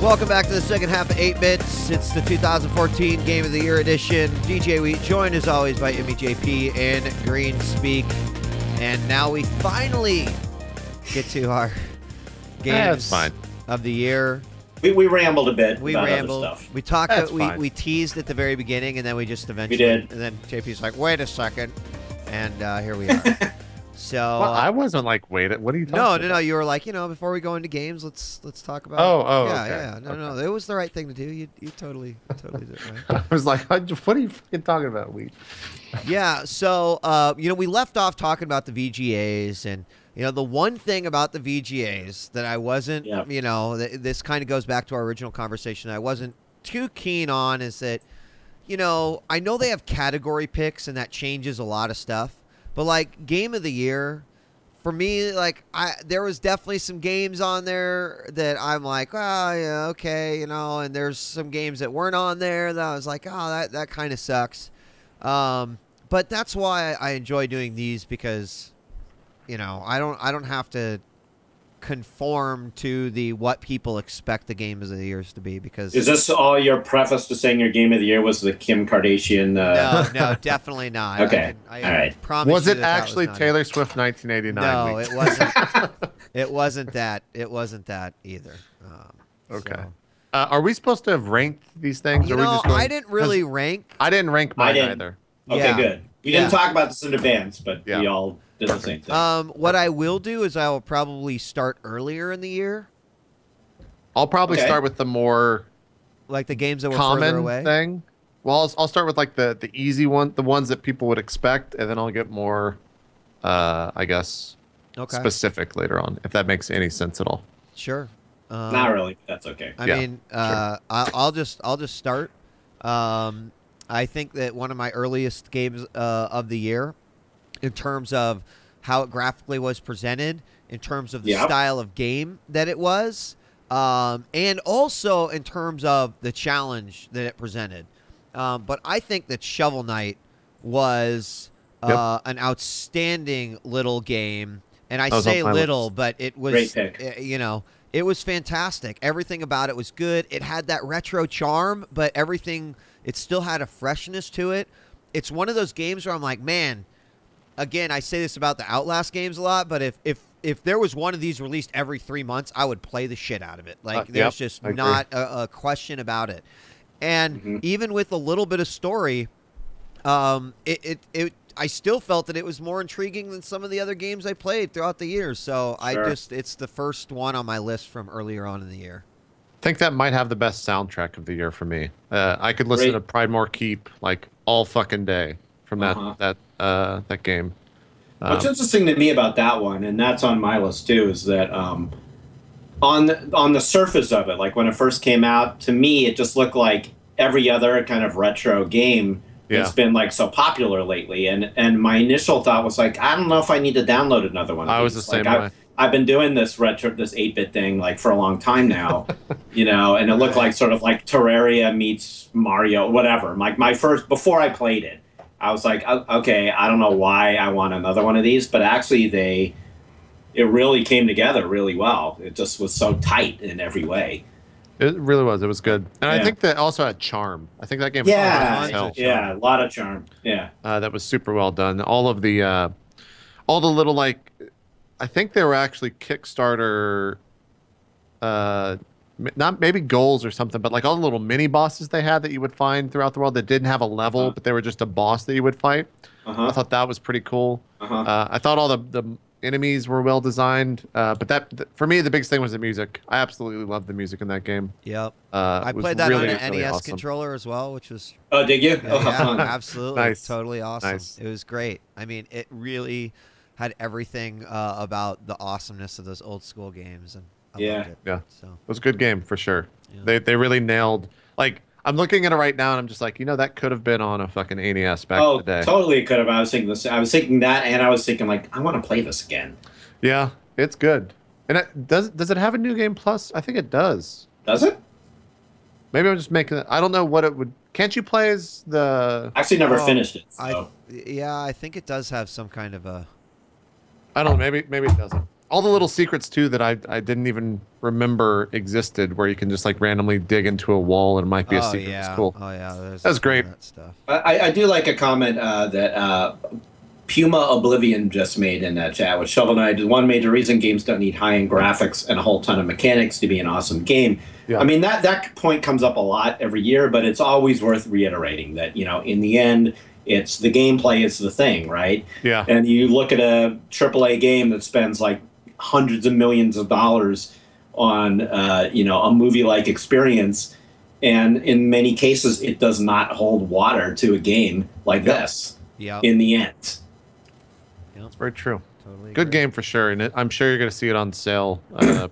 Welcome back to the second half of 8 Bits. It's the 2014 Game of the Year edition. djWHEAT, joined as always by itmeJP and Greenspeak. And now we finally get to our games of the year. We rambled a bit. We about rambled. Other stuff. We talked. We teased at the very beginning, and then we just eventually. We did. And then JP's like, "Wait a second," and here we are. So well, I wasn't like, wait, what are you talking about? No. You were like, before we go into games, let's talk about. Yeah. No. It was the right thing to do. You totally did it right. I was like, what are you fucking talking about, Wheat? Yeah. So we left off talking about the VGAs, and the one thing about the VGAs that I wasn't, this kind of goes back to our original conversation. I wasn't too keen on is that, I know they have category picks, and that changes a lot of stuff. But, like, Game of the Year, for me, like, there was definitely some games on there that I'm like, oh, yeah, okay, and there's some games that weren't on there that I was like, oh, that kind of sucks. But that's why I enjoy doing these because, I don't have to conform to what people expect the games of the years to be because is this all your preface to saying your game of the year was the Kim Kardashian? No, definitely not. Okay, all right. Promise was it that actually was Taylor Swift 1989? No, it wasn't. It wasn't that. It wasn't that either. Okay. So. Are we supposed to have ranked these things? Or I didn't really rank. I didn't rank mine either. Okay, good. We didn't talk about this in advance, but we all did the same thing. What I will do is I will probably start earlier in the year. I'll probably start with the more like the games that were further away. Thing. Well, I'll start with like the easy one, the ones that people would expect, and then I'll get more, I guess, specific later on, if that makes any sense at all. Sure. Not really. But that's okay. I mean, sure. I'll just start. I think that one of my earliest games of the year, in terms of how it graphically was presented, in terms of the style of game that it was, and also in terms of the challenge that it presented. But I think that Shovel Knight was an outstanding little game. And I say little, but it was, it was fantastic. Everything about it was good. It had that retro charm, but it still had a freshness to it. It's one of those games where I'm like, man, again, I say this about the Outlast games a lot, but if there was one of these released every 3 months, I would play the shit out of it. Like, there's just not a question about it. And even with a little bit of story, I still felt that it was more intriguing than some of the other games I played throughout the years. So it's the first one on my list from earlier on in the year. I think that might have the best soundtrack of the year for me. I could listen to Pridemore Keep like all fucking day from that game. What's interesting to me about that one, and that's on my list too, is that on the surface of it, like when it first came out, to me it just looked like every other kind of retro game that's been like so popular lately. And my initial thought was like, I don't know if I need to download another one. I was the same way. I've been doing this 8-bit thing like for a long time now, and it looked like sort of like Terraria meets Mario, whatever. Like before I played it, I was like, okay, I don't know why I want another one of these, but actually it really came together really well. It just was so tight in every way. It really was. It was good. And I think that also had charm. I think that game a lot of charm. Yeah. That was super well done. All the little, like, I think they were actually Kickstarter, not maybe goals or something, but like all the little mini bosses they had that you would find throughout the world that didn't have a level, but they were just a boss that you would fight. I thought that was pretty cool. I thought all the enemies were well designed, but for me the biggest thing was the music. I absolutely loved the music in that game. Yep. I played that on an NES controller as well, which was did you? Yeah, absolutely. Nice. Totally awesome. Nice. It was great. I mean, it really had everything about the awesomeness of those old school games, and I loved it. Yeah. So it was a good game for sure. Yeah. They really nailed, like, I'm looking at it right now and I'm just like, that could have been on a fucking NES back in the day. Totally could have. I was thinking this. I was thinking that, and I was thinking like, I want to play this again. Yeah, it's good. And does it have a New Game Plus? I think it does. Does it? Maybe I'm just making it. I don't know what it would. Can't you play as the? Actually, never finished it. So. Yeah, I think it does have some kind of a. I don't know. Maybe it doesn't. All the little secrets too that I didn't even remember existed, where you can just like randomly dig into a wall and it might be a secret. Yeah. It's cool. Oh yeah, that's great. That stuff. I do like a comment that Puma Oblivion just made in that chat with Shovel Knight. One major reason games don't need high-end graphics and a whole ton of mechanics to be an awesome game. Yeah. I mean, that point comes up a lot every year, but it's always worth reiterating that, in the end, it's the gameplay is the thing, right? Yeah. And you look at a AAA game that spends like hundreds of millions of dollars on, a movie-like experience, and in many cases, it does not hold water to a game like this in the end. That's very true. Totally good game for sure, and I'm sure you're going to see it on sale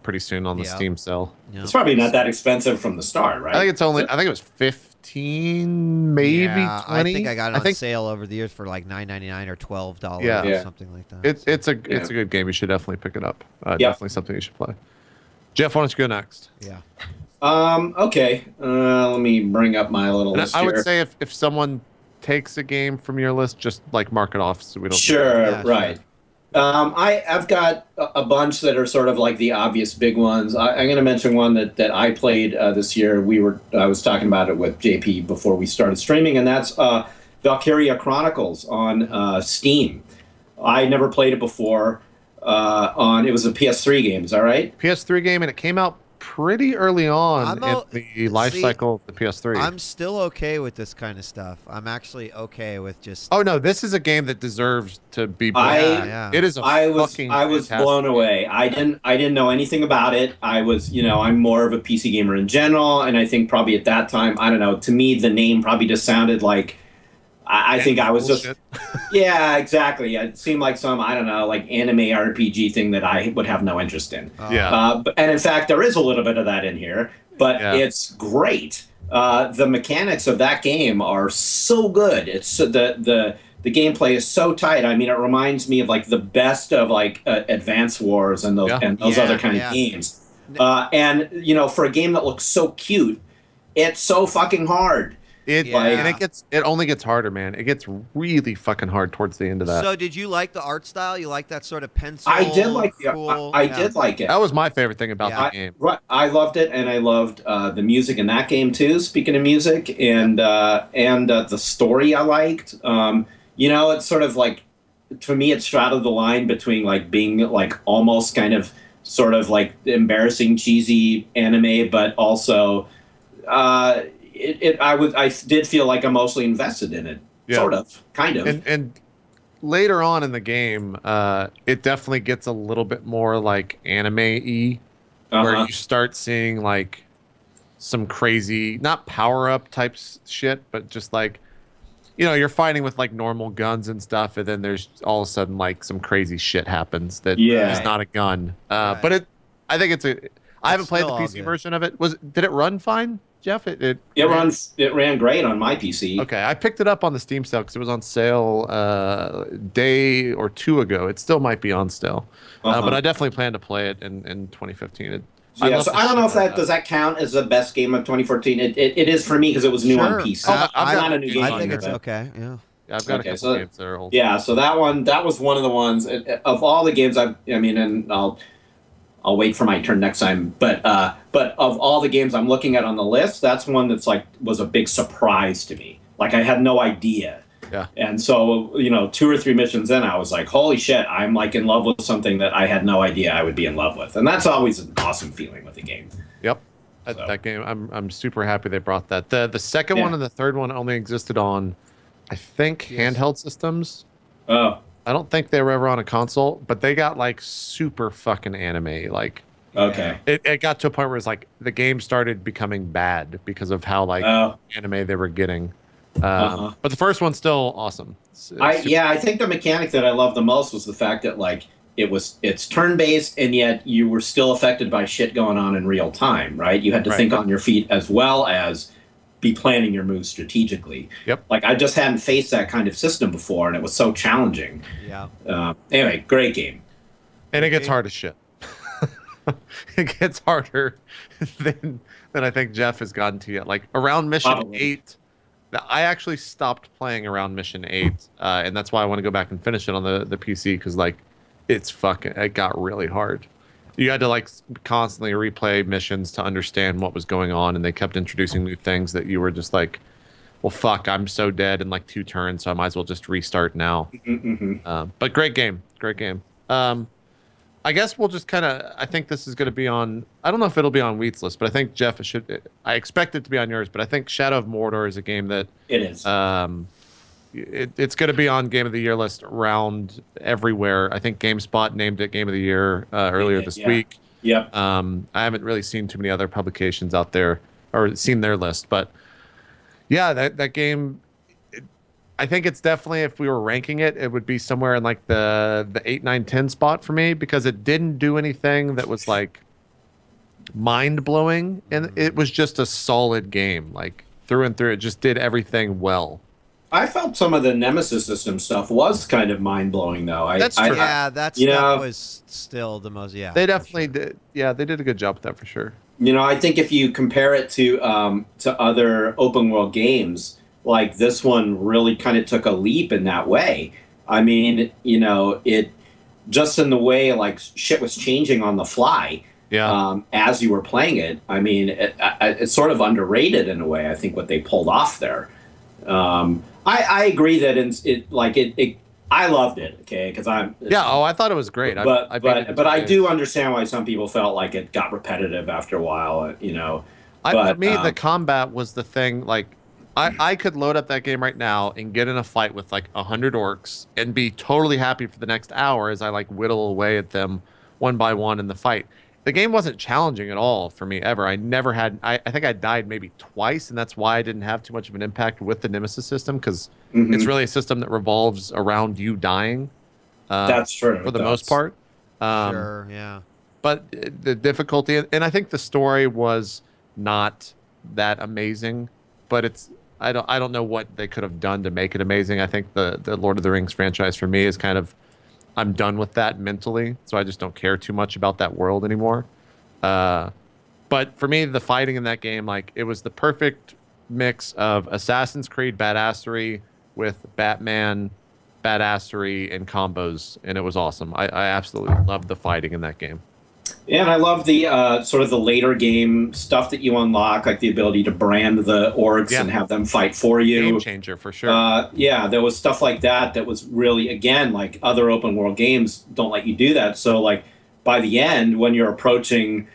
pretty soon on the Steam sale. It's probably not that expensive from the start, right? I think it was 15, maybe 20. I think I got it on sale over the years for like $9.99 or $12 or something like that. It's a good game. You should definitely pick it up. Definitely something you should play. Jeff, why don't you go next? Yeah. Okay. Let me bring up my little list I would say if someone takes a game from your list, just like mark it off so we don't. Sure, right. I've got a bunch that are sort of like the obvious big ones. I'm going to mention one that I played this year. I was talking about it with JP before we started streaming, and that's Valkyria Chronicles on Steam. I never played it before. It was a PS3 game. Is that right? PS3 game, and it came out pretty early on in the life cycle of the PS3. I'm still okay with this kind of stuff. I'm actually okay with just. Oh no, this is a game that deserves to be. It is. I was blown away. I didn't know anything about it. I'm more of a PC gamer in general, and I think probably at that time, I don't know. To me, the name probably just sounded like. I think I was just. Yeah, exactly. It seemed like some, I don't know, like anime RPG thing that I would have no interest in. And in fact, there is a little bit of that in here, but it's great. The mechanics of that game are so good. It's the gameplay is so tight. I mean, it reminds me of like the best of like Advance Wars and those other kind of games. And for a game that looks so cute, it's so fucking hard. It only gets harder, man. It gets really fucking hard towards the end of that. So, did you like the art style? You like that sort of pencil? I did like cool, I did like it. That was my favorite thing about that game. I loved it, and I loved the music in that game too. Speaking of music, and the story, I liked. It's sort of like, to me, it straddled the line between like being like almost kind of sort of like embarrassing, cheesy anime, but also. I did feel like emotionally invested in it, sort of, kind of. And later on in the game, it definitely gets a little bit more like anime-y, where you start seeing like some crazy, not power-up types shit, but just like, you're fighting with like normal guns and stuff, and then there's all of a sudden like some crazy shit happens that is not a gun. But I think I haven't played the PC version of it. Did it run fine? Jeff, it ran great on my PC. Okay, I picked it up on the Steam sale because it was on sale a day or two ago. It still might be on sale, but I definitely plan to play it in 2015. I don't know if does that count as the best game of 2014. It is for me because it was new on PC. I'm not a new game. I think it's okay. Yeah. I've got a couple games that are old. Yeah, so that was one of the ones of all the games and I'll wait for my turn next time. But of all the games I'm looking at on the list, that's one that's like was a big surprise to me. Like I had no idea. Yeah. And so 2 or 3 missions in, I was like, holy shit, I'm like in love with something that I had no idea I would be in love with, and that's always an awesome feeling with a game. Yep. That game, I'm super happy they brought that. The second one and the third one only existed on, I think, handheld systems. Oh. I don't think they were ever on a console, but they got like super fucking anime. Like, okay, it got to a point where it's like the game started becoming bad because of how like anime they were getting. But the first one's still awesome. I think the mechanic that I loved the most was the fact that like it's turn based, and yet you were still affected by shit going on in real time. Right, you had to think on your feet as well as be planning your moves strategically. Yep. Like I just hadn't faced that kind of system before, and it was so challenging. Yeah. Anyway, great game. And it gets hard as shit. it gets harder than I think Jeff has gotten to yet. Like around mission Probably. 8, I actually stopped playing around mission 8, and that's why I want to go back and finish it on the PC because like it got really hard. You had to like constantly replay missions to understand what was going on, and they kept introducing new things that you were just like, well, fuck, I'm so dead in like 2 turns, so I might as well just restart now. But great game, great game. I guess we'll just kind of. I think this is going to be on. I don't know if it'll be on Wheat's list, but I think Jeff it should. I expect it to be on yours, but I think Shadow of Mordor is a game that It is. It's going to be on Game of the Year list around everywhere. I think GameSpot named it Game of the Year earlier this week. Yep. I haven't really seen too many other publications out there or seen their list, but yeah, that game. I think it's definitely, if we were ranking it, it would be somewhere in like the 8, 9, 10 spot for me because it didn't do anything that was like mind blowing, and it was just a solid game, like through and through. It just did everything well. I felt some of the Nemesis system stuff was kind of mind blowing, though. That's true. That was still the most. Yeah, they definitely did. Yeah, they did a good job with that for sure. I think if you compare it to other open world games, like this one really kind of took a leap in that way. I mean, it just in the way like shit was changing on the fly. Yeah. As you were playing it, I mean, it's sort of underrated in a way. I think what they pulled off there. I agree that I loved it. Okay, because I'm. Yeah. Oh, I thought it was great. But I do understand why some people felt like it got repetitive after a while. For me, the combat was the thing. Like, I could load up that game right now and get in a fight with like 100 orcs and be totally happy for the next hour as I like whittle away at them one by one in the fight. The game wasn't challenging at all for me ever. I never had. I think I died maybe twice, and that's why I didn't have too much of an impact with the Nemesis system because it's really a system that revolves around you dying. That's true for the most part. Sure. Yeah. But the difficulty, and I think the story was not that amazing. But it's I don't know what they could have done to make it amazing. I think the Lord of the Rings franchise for me is kind of. I'm done with that mentally, so I just don't care too much about that world anymore. But for me, the fighting in that game, like it was the perfect mix of Assassin's Creed badassery with Batman badassery and combos, and it was awesome. I absolutely loved the fighting in that game. Yeah, and I love the sort of the later game stuff that you unlock, like the ability to brand the orcs and have them fight for you. Game changer for sure. Yeah, there was stuff like that was really, again, like other open world games don't let you do that. So like by the end, when you're approaching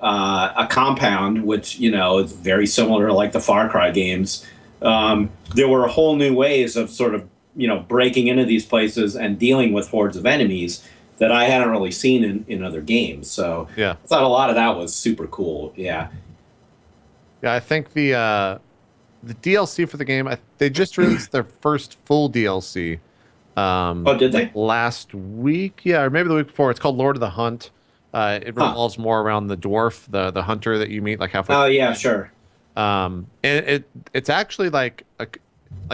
a compound, which is very similar to like the Far Cry games, there were whole new ways of sort of breaking into these places and dealing with hordes of enemies that I hadn't really seen in other games. So yeah, I thought a lot of that was super cool. Yeah. Yeah, I think the DLC for the game, they just released their first full DLC. Oh, did they? Last week? Yeah, or maybe the week before. It's called Lord of the Hunt. It revolves more around the dwarf, the hunter that you meet like halfway. Oh, yeah, sure. And it's actually like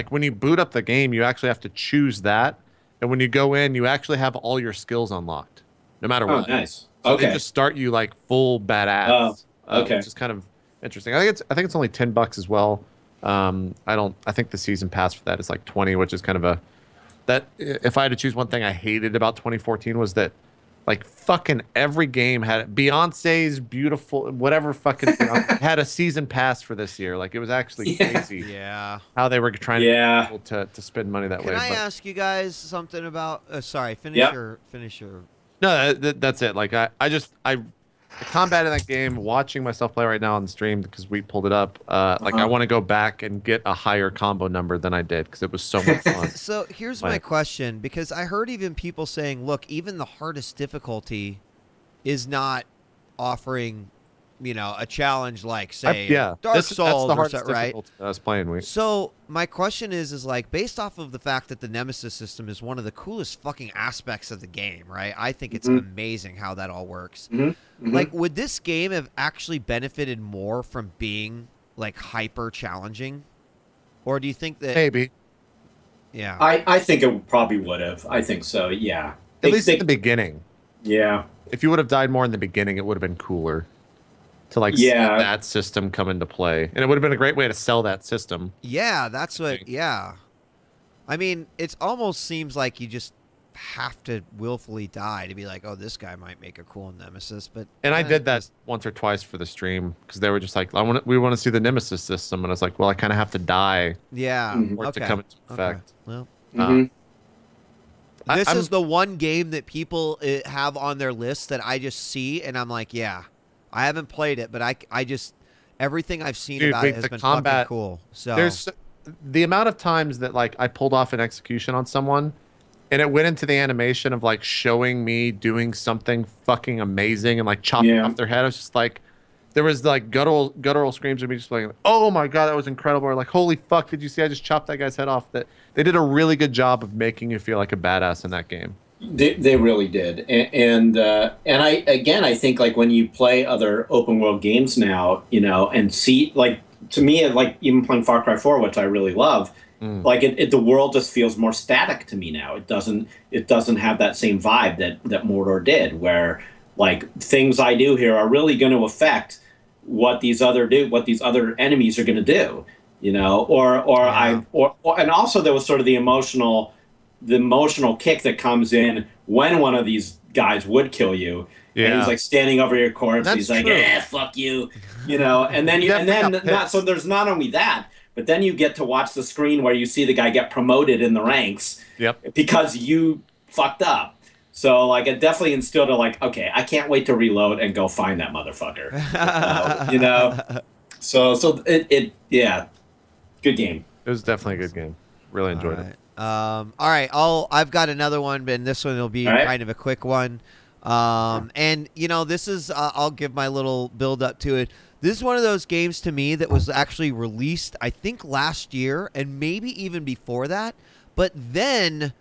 when you boot up the game, you actually have to choose that. And when you go in, you actually have all your skills unlocked, no matter what. Oh, nice. So okay. They just start you like full badass. Okay. Which is kind of interesting. I think it's only $10 as well. I think the season pass for that is like 20, which is kind of that if I had to choose one thing I hated about 2014 was that like fucking every game had Beyonce's beautiful whatever fucking had a season pass for this year. Like it was actually crazy. Yeah. How they were trying to get people to spend money that way. Can I ask you guys something about? Sorry, finish your. No, that's it. Like the combat in that game, watching myself play right now on the stream because we pulled it up. Like I want to go back and get a higher combo number than I did because it was so much fun. So here's my question, because I heard even people saying, "Look, even the hardest difficulty is not offering, a challenge like say Dark Souls that's the or hardest something, right?" difficulty I was playing. So my question is like based off of the fact that the Nemesis system is one of the coolest fucking aspects of the game, right? I think it's amazing how that all works. Like, would this game have actually benefited more from being like hyper challenging, or do you think that maybe? Yeah, I think it probably would have. I think so. Yeah, At least at the beginning. Yeah. If you would have died more in the beginning, it would have been cooler to like see that system come into play, and it would have been a great way to sell that system. Yeah, that's what. Yeah, I mean, it almost seems like you just have to willfully die to be like, oh, this guy might make a cool nemesis. But I did that once or twice for the stream because they were just like, we want to see the nemesis system, and I was like, well, I kind of have to die. Yeah. For it to come into effect. Okay. Well. This is the one game that people have on their list that I just see, and I'm like, yeah, I haven't played it, but I just everything I've seen about it has been fucking cool. So there's the amount of times that like I pulled off an execution on someone, and it went into the animation of like showing me doing something fucking amazing and like chopping off their head. I was just like, there was like guttural screams of me just like, oh my god, that was incredible, or like, holy fuck, did you see I just chopped that guy's head off? That they did a really good job of making you feel like a badass in that game. They really did, and I think like when you play other open world games now, you know, and see like to me like even playing Far Cry 4, which I really love, like the world just feels more static to me now. It doesn't have that same vibe that Mordor did, where like things I do here are really going to affect what these other enemies are going to do, you know, and also there was sort of the emotional kick that comes in when one of these guys would kill you. Yeah. And he's like standing over your corpse. That's he's like, "Yeah, fuck you," you know. And then so there's not only that, but then you get to watch the screen where you see the guy get promoted in the ranks. Yep. Because you fucked up. So like it definitely instilled a like, okay, I can't wait to reload and go find that motherfucker. You know. So it good game. It was definitely a good game. Really enjoyed it. All right, I've got another one, but this one will be kind of a quick one. And you know, this is I'll give my little build up to it. This is one of those games to me that was actually released, I think, last year and maybe even before that. But then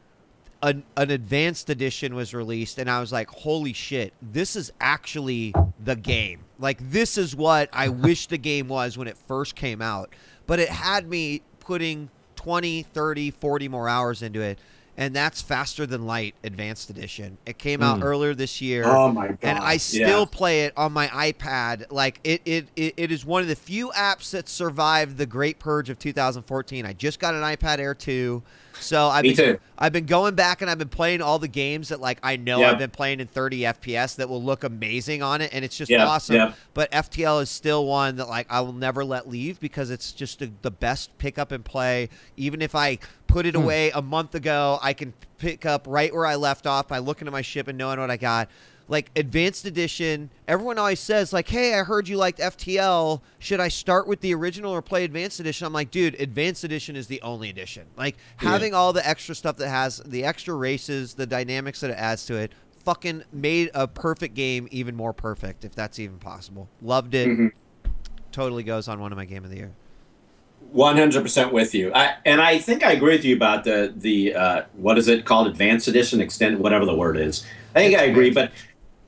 an advanced edition was released, and I was like, holy shit, this is actually the game. Like, this is what I wish the game was when it first came out. But it had me putting 20, 30, 40 more hours into it. And that's Faster Than Light Advanced Edition. It came out earlier this year. Oh my god! And I still play it on my iPad. Like it is one of the few apps that survived the Great Purge of 2014. I just got an iPad Air 2, so I've been going back and I've been playing all the games that like I know I've been playing in 30 FPS that will look amazing on it, and it's just awesome. But FTL is still one that like I will never let leave because it's just the best pick up and play. Even if I put it away a month ago, I can pick up right where I left off by looking at my ship and knowing what I got. Like, Advanced Edition, everyone always says, like, hey, I heard you liked FTL. Should I start with the original or play Advanced Edition? I'm like, dude, Advanced Edition is the only edition. Like, having all the extra stuff that has the extra races, the dynamics that it adds to it, fucking made a perfect game even more perfect, if that's even possible. Loved it. Totally goes on one of my Game of the Year. 100% with you. I think I agree with you about the what is it called, Advanced Edition, Extended, whatever the word is. I think I agree, but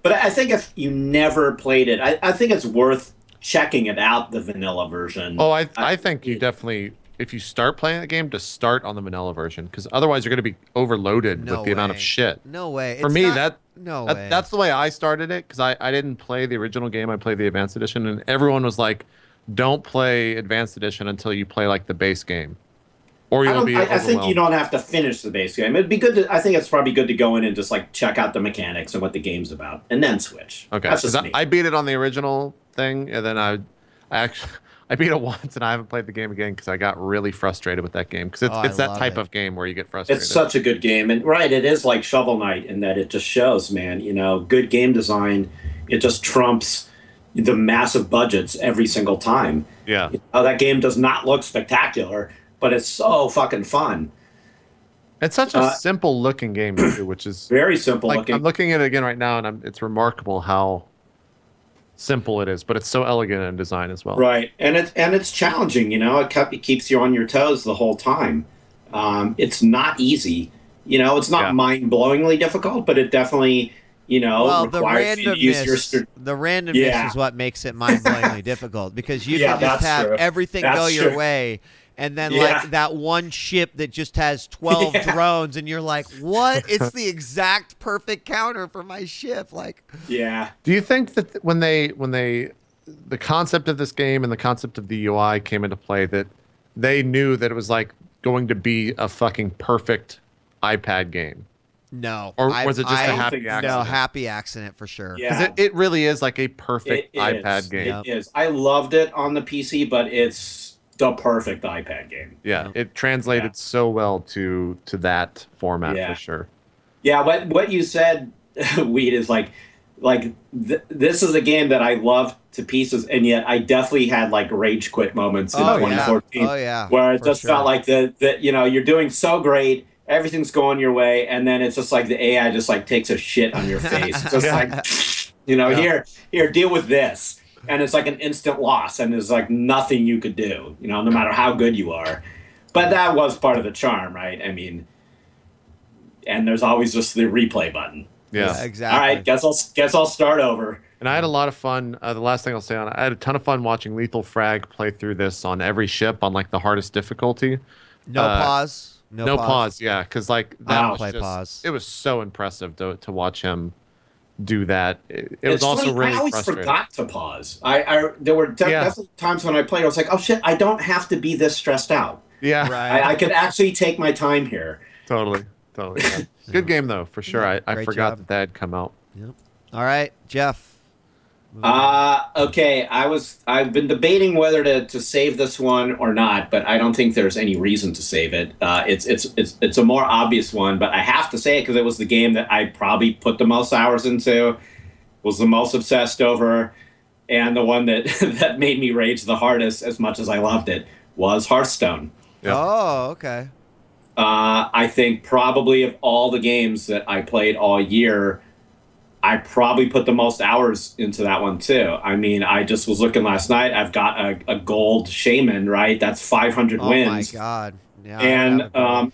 I think if you never played it, I think it's worth checking it out, the vanilla version. Oh, I think you definitely, if you start playing the game, to start on the vanilla version, because otherwise you're going to be overloaded with the amount of shit. No way. For me, that's the way I started it, because I didn't play the original game. I played the Advanced Edition, and everyone was like, don't play Advanced Edition until you play like the base game, or you'll be overwhelmed. I think you don't have to finish the base game. It'd be good to. I think it's probably good to go in and just like check out the mechanics and what the game's about, and then switch. Okay, because I beat it on the original thing, and then I beat it once, and I haven't played the game again because I got really frustrated with that game, because it's that type of game where you get frustrated. It's such a good game, and it is like Shovel Knight in that it just shows, man. You know, good game design. It just trumps the massive budgets every single time. Yeah. That game does not look spectacular, but it's so fucking fun. It's such a simple looking game too, which is very simple looking. I'm looking at it again right now, and it's remarkable how simple it is, but it's so elegant in design as well. Right, and it's challenging. You know, it keeps you on your toes the whole time. It's not easy. You know, it's not mind-blowingly difficult, but it definitely, you know, requires you to use your... The randomness is what makes it mind-blowingly difficult, because you can just have everything go your way, and then like that one ship that just has 12 drones, and you're like, what? It's the exact perfect counter for my ship. Like, yeah. Do you think that when the concept of this game and the concept of the UI came into play, that they knew that it was like going to be a fucking perfect iPad game? No. Or was it just a happy accident? No, happy accident for sure. Yeah. Because it really is like a perfect iPad game. It is. I loved it on the PC, but it's the perfect iPad game. Yeah, it translated so well to that format for sure. Yeah, what you said, Weed, is like this is a game that I love to pieces, and yet I definitely had like rage quit moments in 2014. Oh yeah, where it just felt like that you know, you're doing so great, everything's going your way, and then it's just like the AI just like takes a shit on your face. It's just like, you know, here, deal with this. And it's like an instant loss, and there's like nothing you could do, you know, no matter how good you are. But that was part of the charm, right? I mean, and there's always just the replay button. Yeah, exactly. All right, guess I'll start over. And I had a lot of fun. The last thing I'll say on it, I had a ton of fun watching Lethal Frag play through this on every ship on like the hardest difficulty. No pause. No pause. Yeah, because like that was just, pause. It was so impressive to watch him do that. It was also funny, really I always frustrating. forgot to pause. There were definitely times when I played, I was like, oh shit, I don't have to be this stressed out. Yeah, right. I could actually take my time here. Totally. Yeah. Good game though, for sure. I forgot that had come out. Yep. All right, Jeff. Okay. I've been debating whether to save this one or not, but I don't think there's any reason to save it. It's a more obvious one, but I have to say it because it was the game that I probably put the most hours into, was the most obsessed over, and the one that that made me rage the hardest, as much as I loved it, was Hearthstone. Yep. Oh, okay. I think probably of all the games that I played all year, I probably put the most hours into that one too. I mean, I just was looking last night. I've got a gold shaman, right? That's 500 wins. Oh my god! Yeah.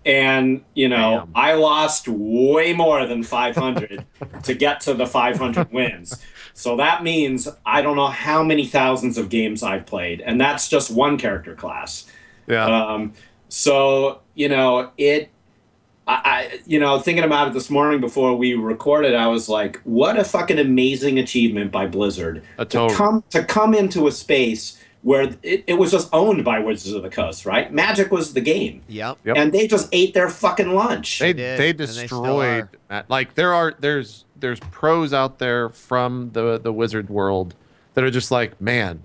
And you know, I lost way more than 500 to get to the 500 wins. So that means I don't know how many thousands of games I've played, and that's just one character class. Yeah. So you know, I you know, thinking about it this morning before we recorded, I was like, what a fucking amazing achievement by Blizzard to come into a space where it was just owned by Wizards of the Coast, right? Magic was the game. Yep. And they just ate their fucking lunch. They destroyed like there's pros out there from the Wizard world that are just like, man,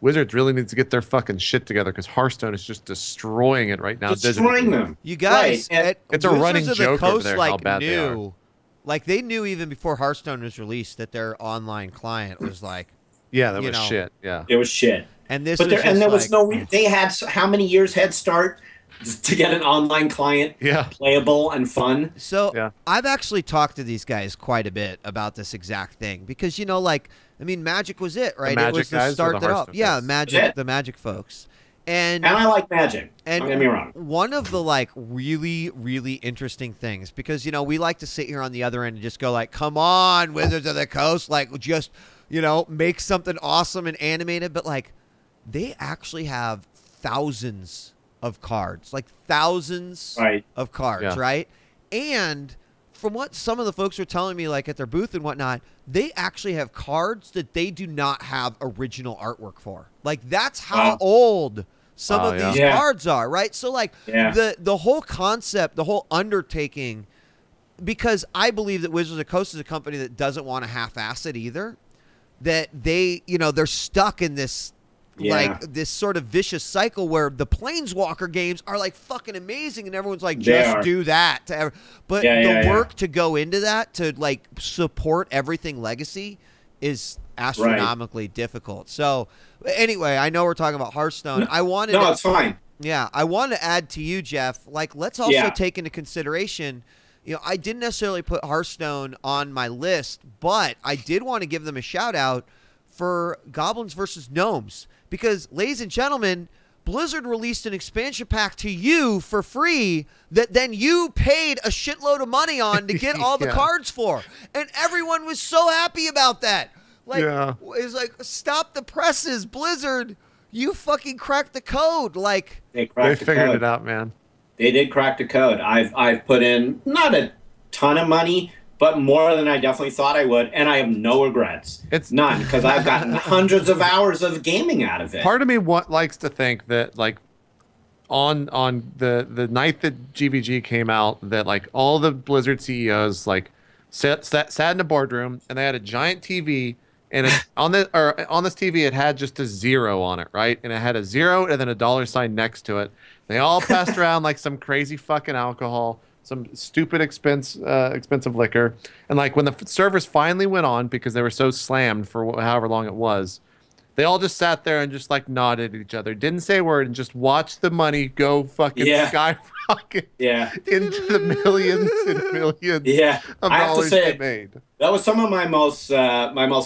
Wizards really needs to get their fucking shit together because Hearthstone is just destroying it right now. Destroying them. You guys, it's a running joke over there how bad they are. Like they knew even before Hearthstone was released that their online client was like, yeah, that was shit. Yeah, it was shit. And this, there was no. They had how many years head start to get an online client playable and fun. So I've actually talked to these guys quite a bit about this exact thing because, you know, like, I mean, Magic was it, right? It was the start that up. Yeah, Magic, the Magic folks. And I like Magic. And don't get me wrong. One of the like really, really interesting things, because, you know, we like to sit here on the other end and just go like, come on, Wizards of the Coast, like just, you know, make something awesome and animated. But like, they actually have thousands of cards, like thousands of cards, right? And from what some of the folks were telling me, like at their booth and whatnot, they actually have cards that they do not have original artwork for. Like that's how old some of these cards are, right? So like the whole concept, the whole undertaking, because I believe that Wizards of the Coast is a company that doesn't want to half-ass it either, that they, you know, they're stuck in this like this sort of vicious cycle where the Planeswalker games are like fucking amazing and everyone's like, just do that. But the work to go into that, to like support everything legacy, is astronomically difficult. So anyway, I know we're talking about Hearthstone. I wanted it's fine. Yeah, I want to add to you, Jeff, like let's also take into consideration, you know, I didn't necessarily put Hearthstone on my list, but I did want to give them a shout out for Goblins versus Gnomes. Because, ladies and gentlemen, Blizzard released an expansion pack to you for free that then you paid a shitload of money on to get all the cards for. And everyone was so happy about that. Like, it's like, stop the presses, Blizzard. You fucking cracked the code. Like They cracked the figured code. it out, man. They did crack the code. I've put in not a ton of money, but more than I definitely thought I would, and I have no regrets. It's none, because I've gotten hundreds of hours of gaming out of it. Part of me likes to think that like on the night that GVG came out, that like all the Blizzard CEOs like sat in a boardroom and they had a giant TV, and on this TV it had just a 0 on it, right? And it had a 0 and then a $sign next to it. They all passed around like some crazy fucking alcohol, some stupid expensive liquor. And like when the servers finally went on, because they were so slammed for however long it was, they all just sat there and just like nodded at each other, didn't say a word, and just watched the money go fucking skyrocket into the millions and millions of dollars they made. That was some of my most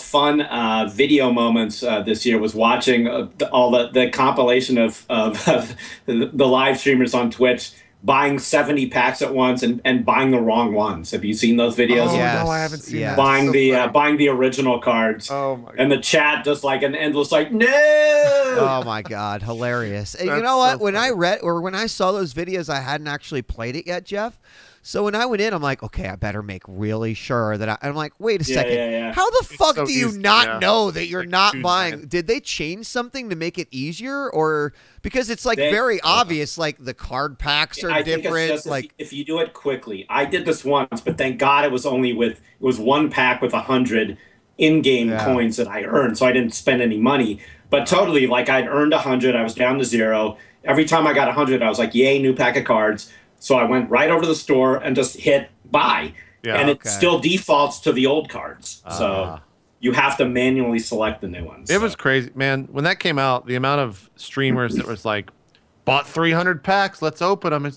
fun video moments this year, was watching all the compilation of the live streamers on Twitch buying 70 packs at once and buying the wrong ones. Have you seen those videos? Oh, no, I haven't seen that. Buying the original cards. Oh my God. And the chat just like an endless like, no. Oh my God, hilarious. And you know what? So when funny. when I saw those videos, I hadn't actually played it yet, Jeff. So when I went in, I'm like, okay, I better make really sure that I'm like, wait a second. How the fuck so do you easy, not know that you're like not buying? Did they change something to make it easier, or because it's like very obvious, like the card packs are different. Think it's just like if you do it quickly. I did this once, but thank God it was one pack with 100 in-game coins that I earned, so I didn't spend any money. But totally, like I'd earned 100, I was down to 0. Every time I got 100, I was like, yay, new pack of cards. So I went right over to the store and just hit buy. And it still defaults to the old cards. So you have to manually select the new ones. It was crazy, man. When that came out, the amount of streamers that was like, bought 300 packs, let's open them.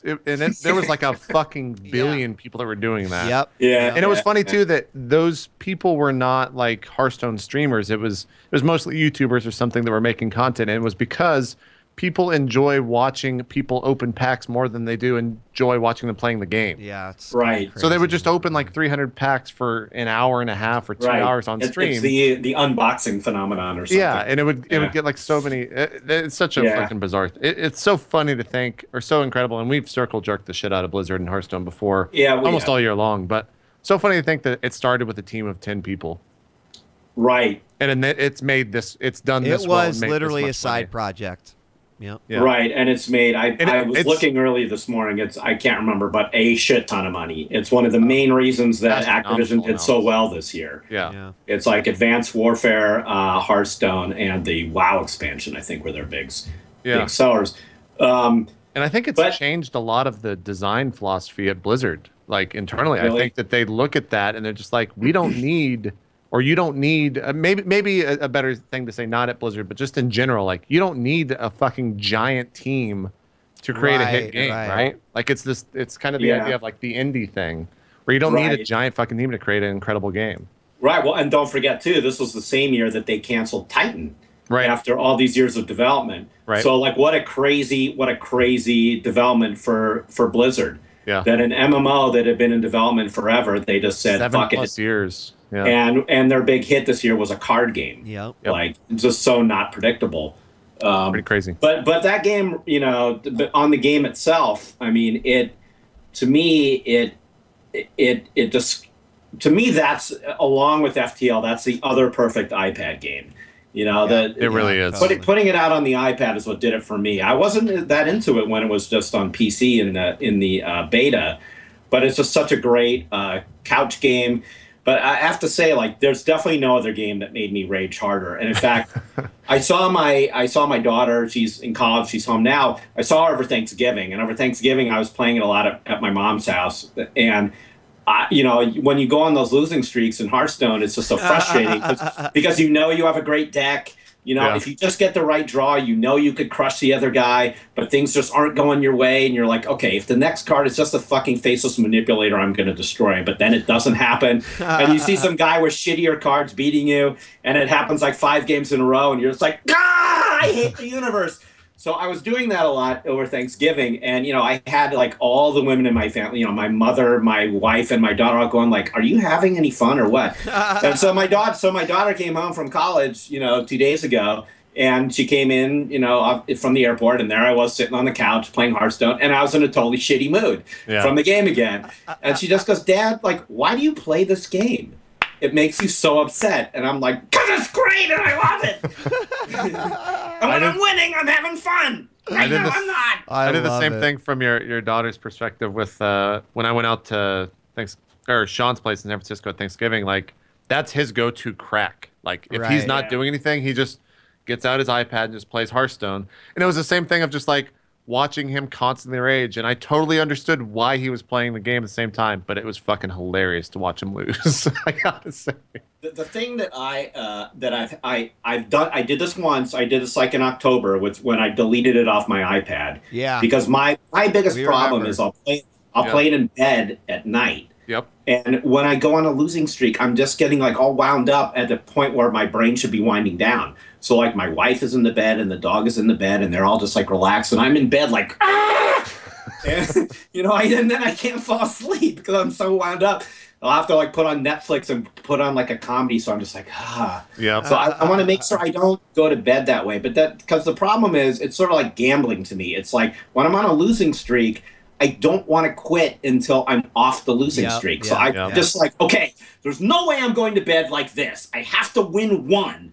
There was like a fucking billion people that were doing that. Yep. Yeah. And it was funny too that those people were not like Hearthstone streamers. It was mostly YouTubers or something that were making content. And it was because people enjoy watching people open packs more than they do enjoy watching them playing the game. Yeah, it's right. So they would just open like 300 packs for an hour and a half or 2 hours on stream. It's the unboxing phenomenon or something. Yeah, and it would get like so many. It's such a fucking bizarre. It's so funny to think, or so incredible. And we've circle jerked the shit out of Blizzard and Hearthstone before, almost all year long. But so funny to think that it started with a team of 10 people. Right. And it's made this. It's done this. It was literally a side project. Yep. Yeah. Right, and it's made. I was looking early this morning. I can't remember, but a shit ton of money. It's one of the main reasons that Activision did so well this year. Yeah. It's like Advanced Warfare, Hearthstone, and the WoW expansion. I think were their big sellers. And I think it's changed a lot of the design philosophy at Blizzard, like internally. Really? I think that they look at that and they're just like, we don't need. Or you don't need maybe a better thing to say, not at Blizzard, but just in general. Like you don't need a fucking giant team to create a hit game, right? Like it's kind of the idea of like the indie thing, where you don't need a giant fucking team to create an incredible game. Right. Well, and don't forget too, this was the same year that they canceled Titan. Right. After all these years of development. Right. So like what a crazy development for Blizzard. Yeah. That an MMO that had been in development forever, they just said fuck it. 7+ years. Yeah. And their big hit this year was a card game. Yep. Like just so not predictable. Pretty crazy. But that game, on the game itself, I mean, to me that's along with FTL, that's the other perfect iPad game. It really is. Putting it out on the iPad is what did it for me. I wasn't that into it when it was just on PC in the beta, but it's just such a great couch game. But I have to say, like, there's definitely no other game that made me rage harder. And in fact, I saw my daughter. She's in college. She's home now. I saw her over Thanksgiving, and over Thanksgiving, I was playing it a lot at my mom's house. And when you go on those losing streaks in Hearthstone, it's just so frustrating because you have a great deck. If you just get the right draw, you could crush the other guy, but things just aren't going your way, and you're like, okay, if the next card is just a fucking faceless manipulator, I'm going to destroy him. But then it doesn't happen, and you see some guy with shittier cards beating you, and it happens like 5 games in a row, and you're just like, I hate the universe. So I was doing that a lot over Thanksgiving, and I had like all the women in my family, my mother, my wife, and my daughter all going like, "Are you having any fun or what?" And so my daughter came home from college, 2 days ago, And she came in, from the airport, and there I was sitting on the couch playing Hearthstone, and I was in a totally shitty mood from the game again. And she just goes, Dad, like, why do you play this game? It makes you so upset. And I'm like, because it's great and I love it. And when I'm winning, I'm having fun. I'm not. I did the same thing from your daughter's perspective with when I went out to Sean's place in San Francisco at Thanksgiving. Like, that's his go-to crack. Like, if he's not doing anything, he just gets out his iPad and just plays Hearthstone. And it was the same thing of just like watching him constantly rage. And I totally understood why he was playing the game at the same time, but it was fucking hilarious to watch him lose. I gotta say. The thing that I've done, I did this once. I did this like in October when I deleted it off my iPad. Yeah. Because my biggest problem is I'll play it in bed at night. Yep. And when I go on a losing streak, I'm just getting like all wound up at the point where my brain should be winding down. So like my wife is in the bed and the dog is in the bed and they're all just like relaxed and I'm in bed like, ah! And, and then I can't fall asleep because I'm so wound up. I'll have to like put on Netflix and put on like a comedy. So I'm just like, Yeah. So I want to make sure I don't go to bed that way. But because the problem is it's sort of like gambling to me. It's like when I'm on a losing streak, I don't want to quit until I'm off the losing streak. So I'm just like, okay, there's no way I'm going to bed like this. I have to win one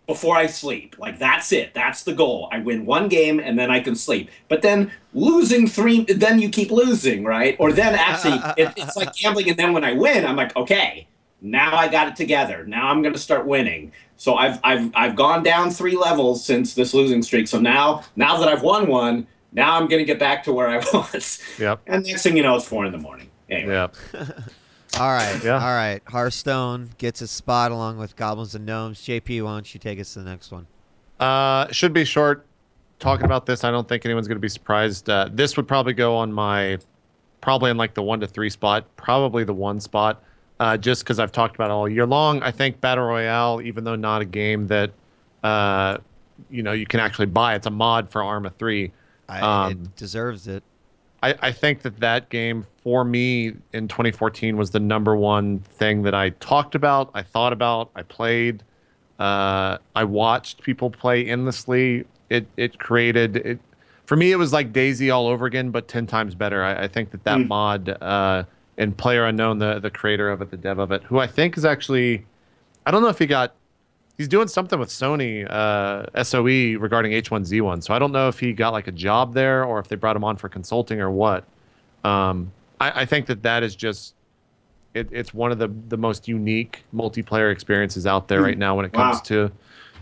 before I sleep. Like, that's it. That's the goal. I win one game, and then I can sleep. But then losing three, then you keep losing, right? Or then actually, it's like gambling, and then when I win, I'm like, okay, now I got it together. Now I'm going to start winning. So I've gone down 3 levels since this losing streak. So now that I've won one, now I'm going to get back to where I was. Yep. And next thing you know, it's 4 in the morning. Anyway. Yep. All right. Yeah. All right. Hearthstone gets a spot along with Goblins and Gnomes. JP, why don't you take us to the next one? Should be short. Talking about this, I don't think anyone's going to be surprised. This would probably go on probably in like the 1 to 3 spot, probably the 1 spot, just because I've talked about it all year long. I think Battle Royale, even though not a game that you can actually buy, it's a mod for Arma 3. It deserves it. I think that game for me in 2014 was the #1 thing that I talked about, I thought about, I played. I watched people play endlessly. It created it for me. It was like DayZ all over again, but 10 times better. I think that mod and PlayerUnknown, the creator of it, the dev of it, who I think is actually, I don't know if he's doing something with Sony SOE regarding H1Z1. So I don't know if he got like a job there or if they brought him on for consulting or what. I think that is just, it's one of the most unique multiplayer experiences out there right now when it comes to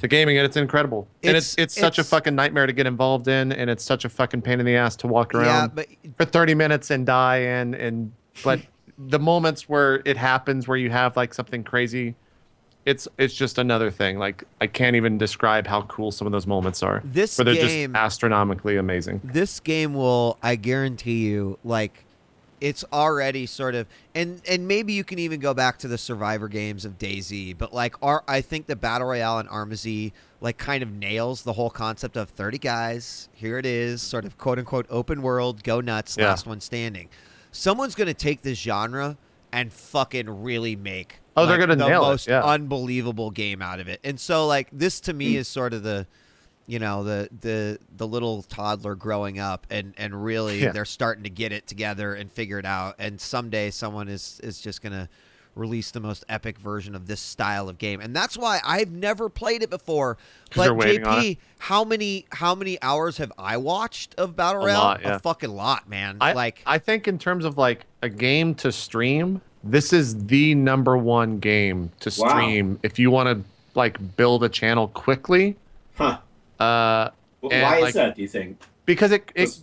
gaming, and it's incredible. It's such a fucking nightmare to get involved in, and it's such a fucking pain in the ass to walk around for 30 minutes and die but the moments where it happens where you have like something crazy, it's just another thing. Like, I can't even describe how cool some of those moments are. They're just astronomically amazing. This game will, I guarantee you, like, it's already sort of, and maybe you can even go back to the Survivor games of DayZ, but like, I think the Battle Royale and Arma Z like kind of nails the whole concept of 30 guys. Here it is, sort of quote unquote open world, go nuts, last one standing. Someone's gonna take this genre and fucking really make they're gonna nail the most unbelievable game out of it. And so like this to me is sort of the the little toddler growing up and really they're starting to get it together and figure it out. And someday someone is just going to release the most epic version of this style of game. And that's why I've never played it before. But JP, how many hours have I watched of Battle Royale? A fucking lot, man. I think in terms of like a game to stream, this is the #1 game to stream if you want to like build a channel quickly. Huh. Why is that, do you think? Because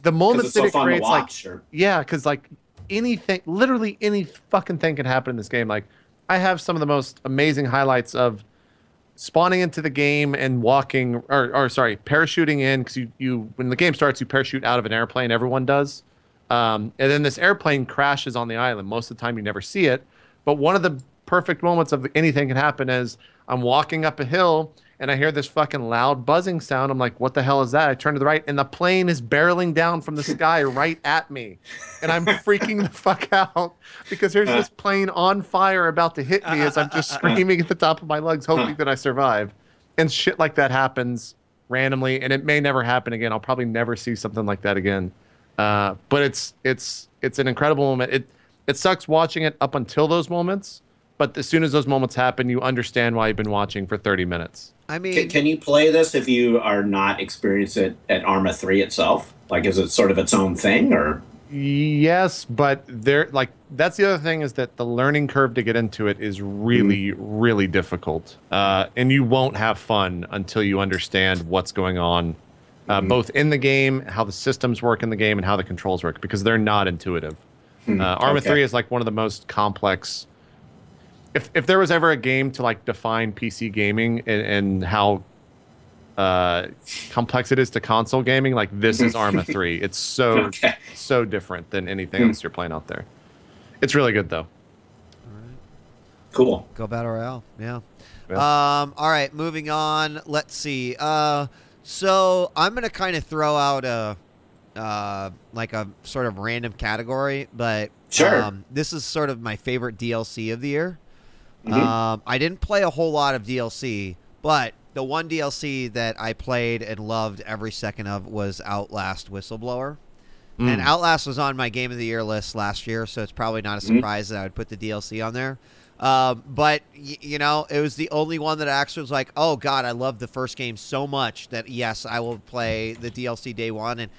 the moments that it creates, like, sure. Yeah, because like anything, literally any fucking thing can happen in this game. Like, I have some of the most amazing highlights of spawning into the game and walking, or sorry, parachuting in, because you when the game starts, you parachute out of an airplane. Everyone does, and then this airplane crashes on the island. Most of the time, you never see it. But one of the perfect moments of anything can happen is I'm walking up a hill. And I hear this fucking loud buzzing sound. I'm like, what the hell is that? I turn to the right, and the plane is barreling down from the sky right at me. And I'm freaking the fuck out because there's this plane on fire about to hit me as I'm just screaming at the top of my lungs, hoping that I survive. and shit like that happens randomly, and it may never happen again. I'll probably never see something like that again. But it's an incredible moment. It sucks watching it up until those moments, but as soon as those moments happen, you understand why you've been watching for 30 minutes. I mean, can you play this if you are not experiencing it at Arma 3 itself? Like, is it sort of its own thing, or? Yes, but that's the other thing, is that the learning curve to get into it is really, really difficult. And you won't have fun until you understand what's going on, both in the game, how the systems work in the game, and how the controls work, because they're not intuitive. Arma 3 is like one of the most complex. If there was ever a game to like define PC gaming and how complex it is to console gaming, like this is Arma 3. It's so so different than anything else you're playing out there. It's really good though. All right. Cool. Go Battle Royale. Yeah. Yeah. All right, moving on. Let's see. So I'm gonna kind of throw out a like a sort of random category, but Sure. this is sort of my favorite DLC of the year. I didn't play a whole lot of DLC, but the one DLC that I played and loved every second of was Outlast Whistleblower. And Outlast was on my Game of the Year list last year, so it's probably not a surprise that I would put the DLC on there. But, you know, it was the only one that actually was like, oh, God, I love the first game so much that, yes, I will play the DLC day one. And,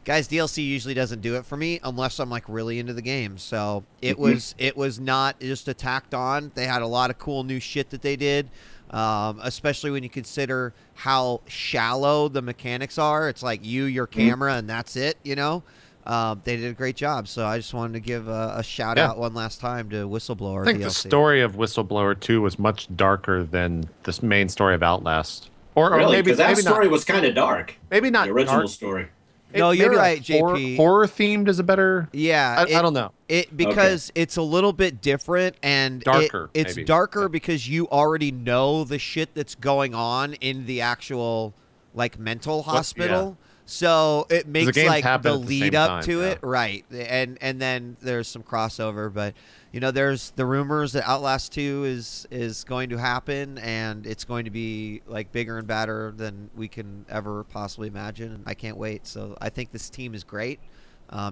guys, DLC usually doesn't do it for me unless I'm, like, really into the game. So it was not just a tacked on. They had a lot of cool new shit that they did. Especially when you consider how shallow the mechanics are. It's like your camera, and that's it, you know? They did a great job, so I just wanted to give a shout-out one last time to Whistleblower I think DLC. the story of Whistleblower 2 was much darker than this main story of Outlast. Or Really? maybe Because that maybe story not, was kind of dark. maybe not The original dark. story. No, you're Maybe right, like JP. Horror themed is a better. Yeah. I don't know. Because it's a little bit different and Darker, it's maybe. darker because you already know the shit that's going on in the actual like mental hospital. So it makes games like happen the at the lead same up time, to yeah. it, right? And then there's some crossover, but you know, there's the rumors that Outlast 2 is going to happen, and it's going to be like bigger and badder than we can ever possibly imagine. And I can't wait. So I think this team is great.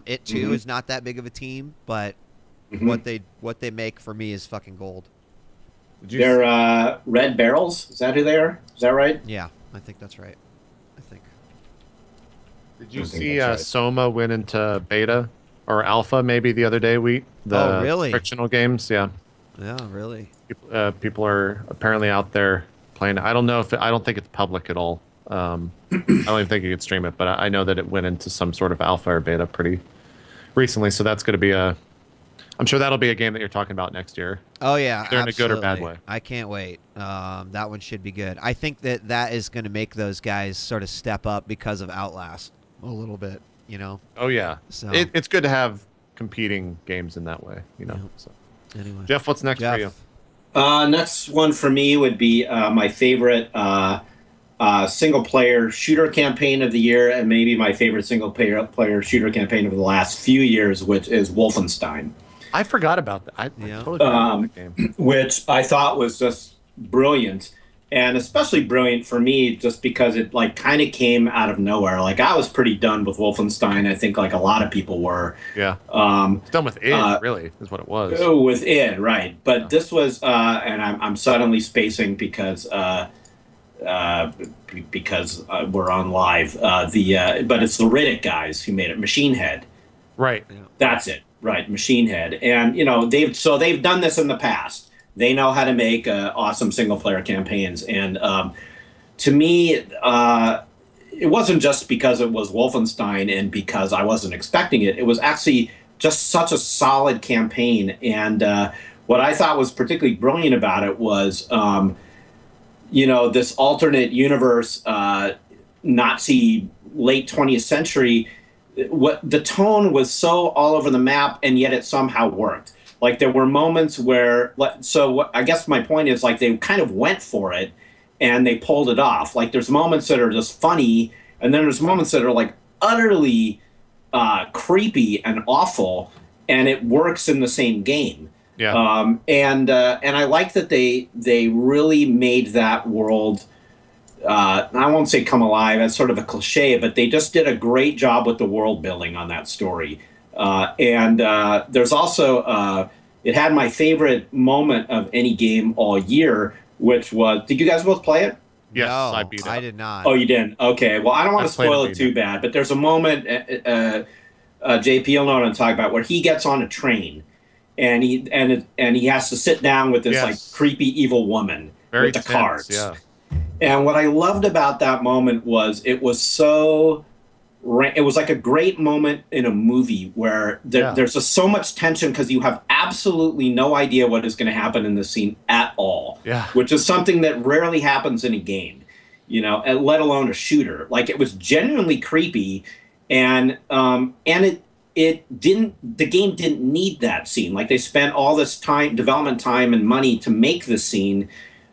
It too is not that big of a team, but what they make for me is fucking gold. They're Red Barrels. Is that who they are? Is that right? Yeah, I think that's right. I think. Did you I think see that's right. Soma went into beta or alpha maybe the other day? The really? fictional games, yeah. Yeah, really. People are apparently out there playing. I don't know I don't think it's public at all. I don't even think you could stream it, but I know that it went into some sort of alpha or beta pretty recently. So that's going to be I'm sure that'll be a game that you're talking about next year. Oh yeah, They're in a good or bad absolutely. way. I can't wait. That one should be good. I think that is going to make those guys sort of step up because of Outlast a little bit. You know. Oh yeah. So It's good to have competing games in that way. You know. Yeah. So. Anyway, Jeff, what's next for you? Next one for me would be my favorite single-player shooter campaign of the year, and maybe my favorite single-player shooter campaign of the last few years, which is Wolfenstein. I forgot about that. I totally forgot about that game. Which I thought was just brilliant, and especially brilliant for me just because it like kind of came out of nowhere. Like I was pretty done with Wolfenstein. I think like a lot of people were. Yeah. It's done with id, really, is what it was. With id, right? But this was, and I'm suddenly spacing because we're on live. But it's the Riddick guys who made it. Machine Head. Right. Yeah. That's it. Right, Machine Head. And, you know, they've done this in the past. They know how to make awesome single-player campaigns. And to me, it wasn't just because it was Wolfenstein and because I wasn't expecting it. It was actually just such a solid campaign. And what I thought was particularly brilliant about it was, you know, this alternate universe, Nazi late 20th century. What the tone was so all over the map, and yet it somehow worked. Like there were moments where, I guess my point is like they kind of went for it, and they pulled it off. Like there's moments that are just funny, and then there's moments that are like utterly creepy and awful, and it works in the same game. Yeah. And I like that they really made that world I won't say come alive, that's sort of a cliche, but they just did a great job with the world building on that story. And there's also, it had my favorite moment of any game all year, which was, did you guys both play it? Yes, No, I beat it. I did not. Oh, you didn't? Okay. Well, I don't want to spoil it it too bad, but there's a moment, JP, you'll know what I'm talking about, where he gets on a train and he has to sit down with this like creepy evil woman Very with the tense, cards. yeah. And what I loved about that moment was it was so, it was like a great moment in a movie where there's just so much tension because you have absolutely no idea what is going to happen in the scene at all. Yeah. Which is something that rarely happens in a game, you know, and let alone a shooter. Like, it was genuinely creepy, and it didn't, the game didn't need that scene. Like, they spent all this time, development time and money to make the scene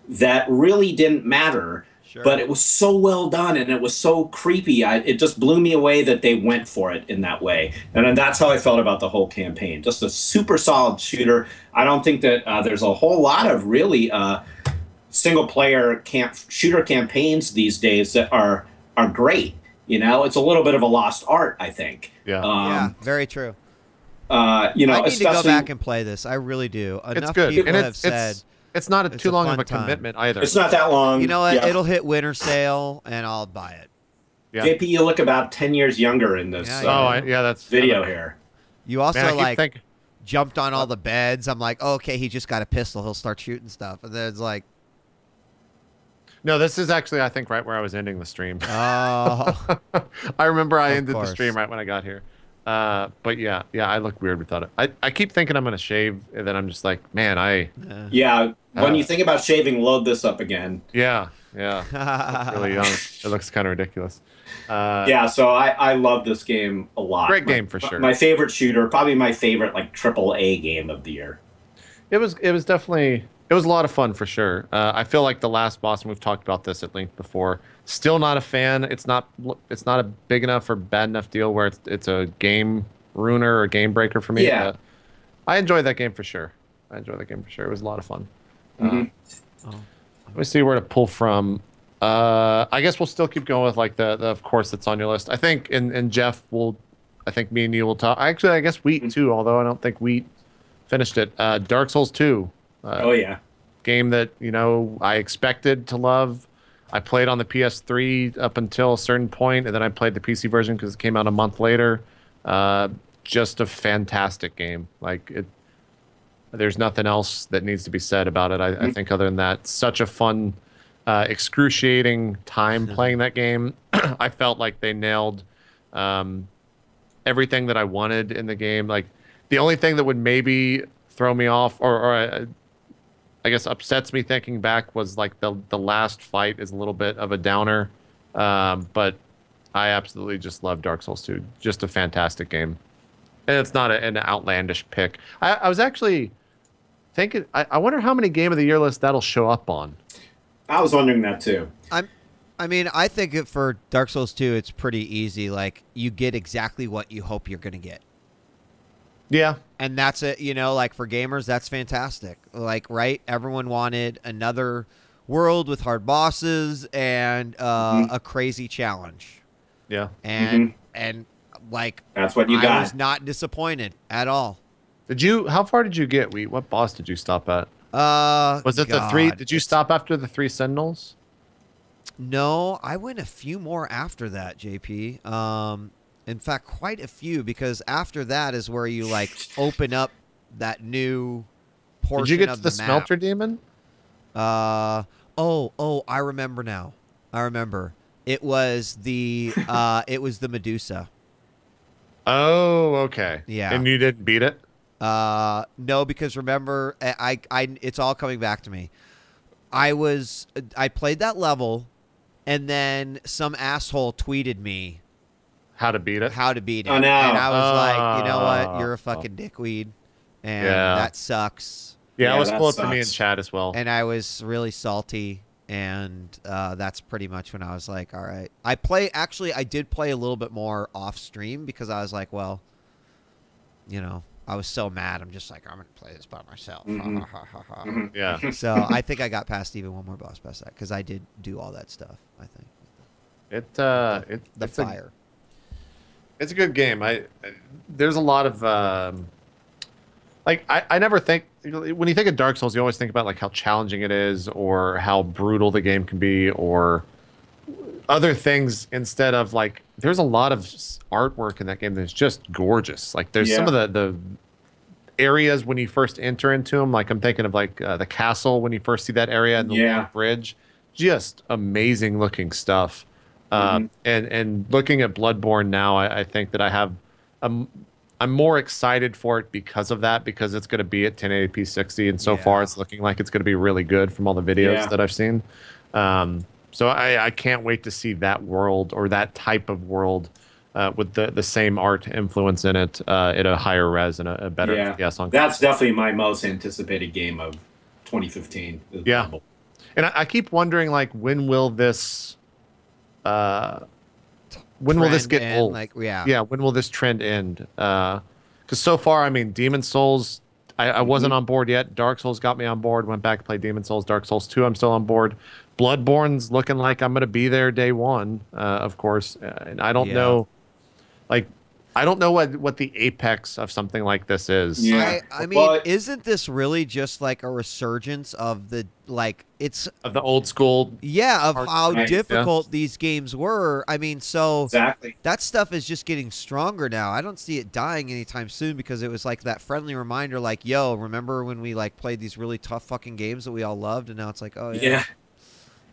that really didn't matter. Sure. But it was so well done, and it was so creepy. It just blew me away that they went for it in that way. And that's how I felt about the whole campaign. Just a super solid shooter. I don't think that there's a whole lot of really single-player shooter campaigns these days that are great. You know, it's a little bit of a lost art, I think. Yeah, yeah, very true. You know, I need to go back and play this. I really do. Enough people have said... It's not too long of a commitment either. It's not that long. You know what? Yeah. It'll hit winter sale, and I'll buy it. Yeah. JP, you look about 10 years younger in this that's video here. You also, jumped on all the beds. I'm like, oh, okay, he just got a pistol. He'll start shooting stuff. And then it's like... No, this is actually, I think, right where I was ending the stream. Oh. I remember I ended the stream right when I got here. But yeah, I look weird without it. I keep thinking I'm going to shave, and then I'm just like, man, Yeah, when you think about shaving, load this up again. Yeah. It's really young. It looks kind of ridiculous. Yeah, so I love this game a lot. Great game for sure. My favorite shooter, probably my favorite like AAA game of the year. It was definitely, it was a lot of fun for sure. I feel like the last boss, and we've talked about this at length before, still not a fan. It's not a big enough or bad enough deal where it's a game ruiner or game breaker for me. Yeah. I enjoyed that game for sure. It was a lot of fun. Let me see where to pull from. I guess we'll still keep going with like the of course that's on your list. I think and Jeff I think me and you will talk. Actually, I guess Wheat too, although I don't think Wheat finished it. Dark Souls 2. Oh yeah. Game that, I expected to love. I played on the PS3 up until a certain point, and then I played the PC version because it came out a month later. Just a fantastic game. There's nothing else that needs to be said about it. I think other than that, such a fun, excruciating time playing that game. I felt like they nailed everything that I wanted in the game. Like, the only thing that would maybe throw me off, or I guess upsets me thinking back, was like the last fight is a little bit of a downer. But I absolutely just love Dark Souls 2. Just a fantastic game. And it's not an outlandish pick. I was actually thinking, I wonder how many Game of the Year lists that'll show up on. I was wondering that too. I think for Dark Souls 2, it's pretty easy. Like, you get exactly what you hope you're going to get. Yeah. And that's it, like for gamers, that's fantastic. Like, right? Everyone wanted another world with hard bosses and a crazy challenge. Yeah. And like, that's what you got. I was not disappointed at all. How far did you get? What boss did you stop at? Was it the 3? Did you stop after the 3 Sentinels? No, I went a few more after that, JP. In fact, quite a few, because after that is where you open up that new portion. Did you get to the Smelter Demon? I remember now. I remember. It was the Medusa. Oh, okay. Yeah. And you didn't beat it? No, because remember, it's all coming back to me. I played that level, and then some asshole tweeted me how to beat it. Oh, no. And I was like, you know what? You're a fucking dickweed, and that sucks. Yeah, it was full up for me in chat as well. And I was really salty, and that's pretty much when I was like, all right. I did play a little bit more off stream because I was like, well, I was so mad. I'm just like, I'm gonna play this by myself. Yeah. So I think I got past even one more boss past that because I did do all that stuff. I think The it's fire. It's a good game. There's a lot of like I never think when you think of Dark Souls, you always think about like how challenging it is or how brutal the game can be or other things instead of like there's a lot of artwork in that game that's just gorgeous. Like there's some of the areas when you first enter into them. Like I'm thinking of like the castle when you first see that area and the long bridge, just amazing looking stuff. And looking at Bloodborne now, I think that I'm more excited for it because of that, because it's going to be at 1080p 60, and so far it's looking like it's going to be really good from all the videos that I've seen. So I can't wait to see that world or that type of world with the same art influence in it at a higher res and a better FPS on. That's definitely my most anticipated game of 2015. Yeah, and I keep wondering like when will this get old? Like, when will this trend end? Because so far, I mean, Demon Souls, I wasn't on board yet. Dark Souls got me on board. Went back to play Demon Souls. Dark Souls 2, I'm still on board. Bloodborne's looking like I'm going to be there day one, of course. And I don't know, like, I don't know what the apex of something like this is. Yeah. I mean, isn't this really just like a resurgence of the of the old school? Yeah, of how difficult these games were. I mean, so that stuff is just getting stronger now. I don't see it dying anytime soon because it was like that friendly reminder, like, yo, remember when we like played these really tough fucking games that we all loved, and now it's like, oh yeah.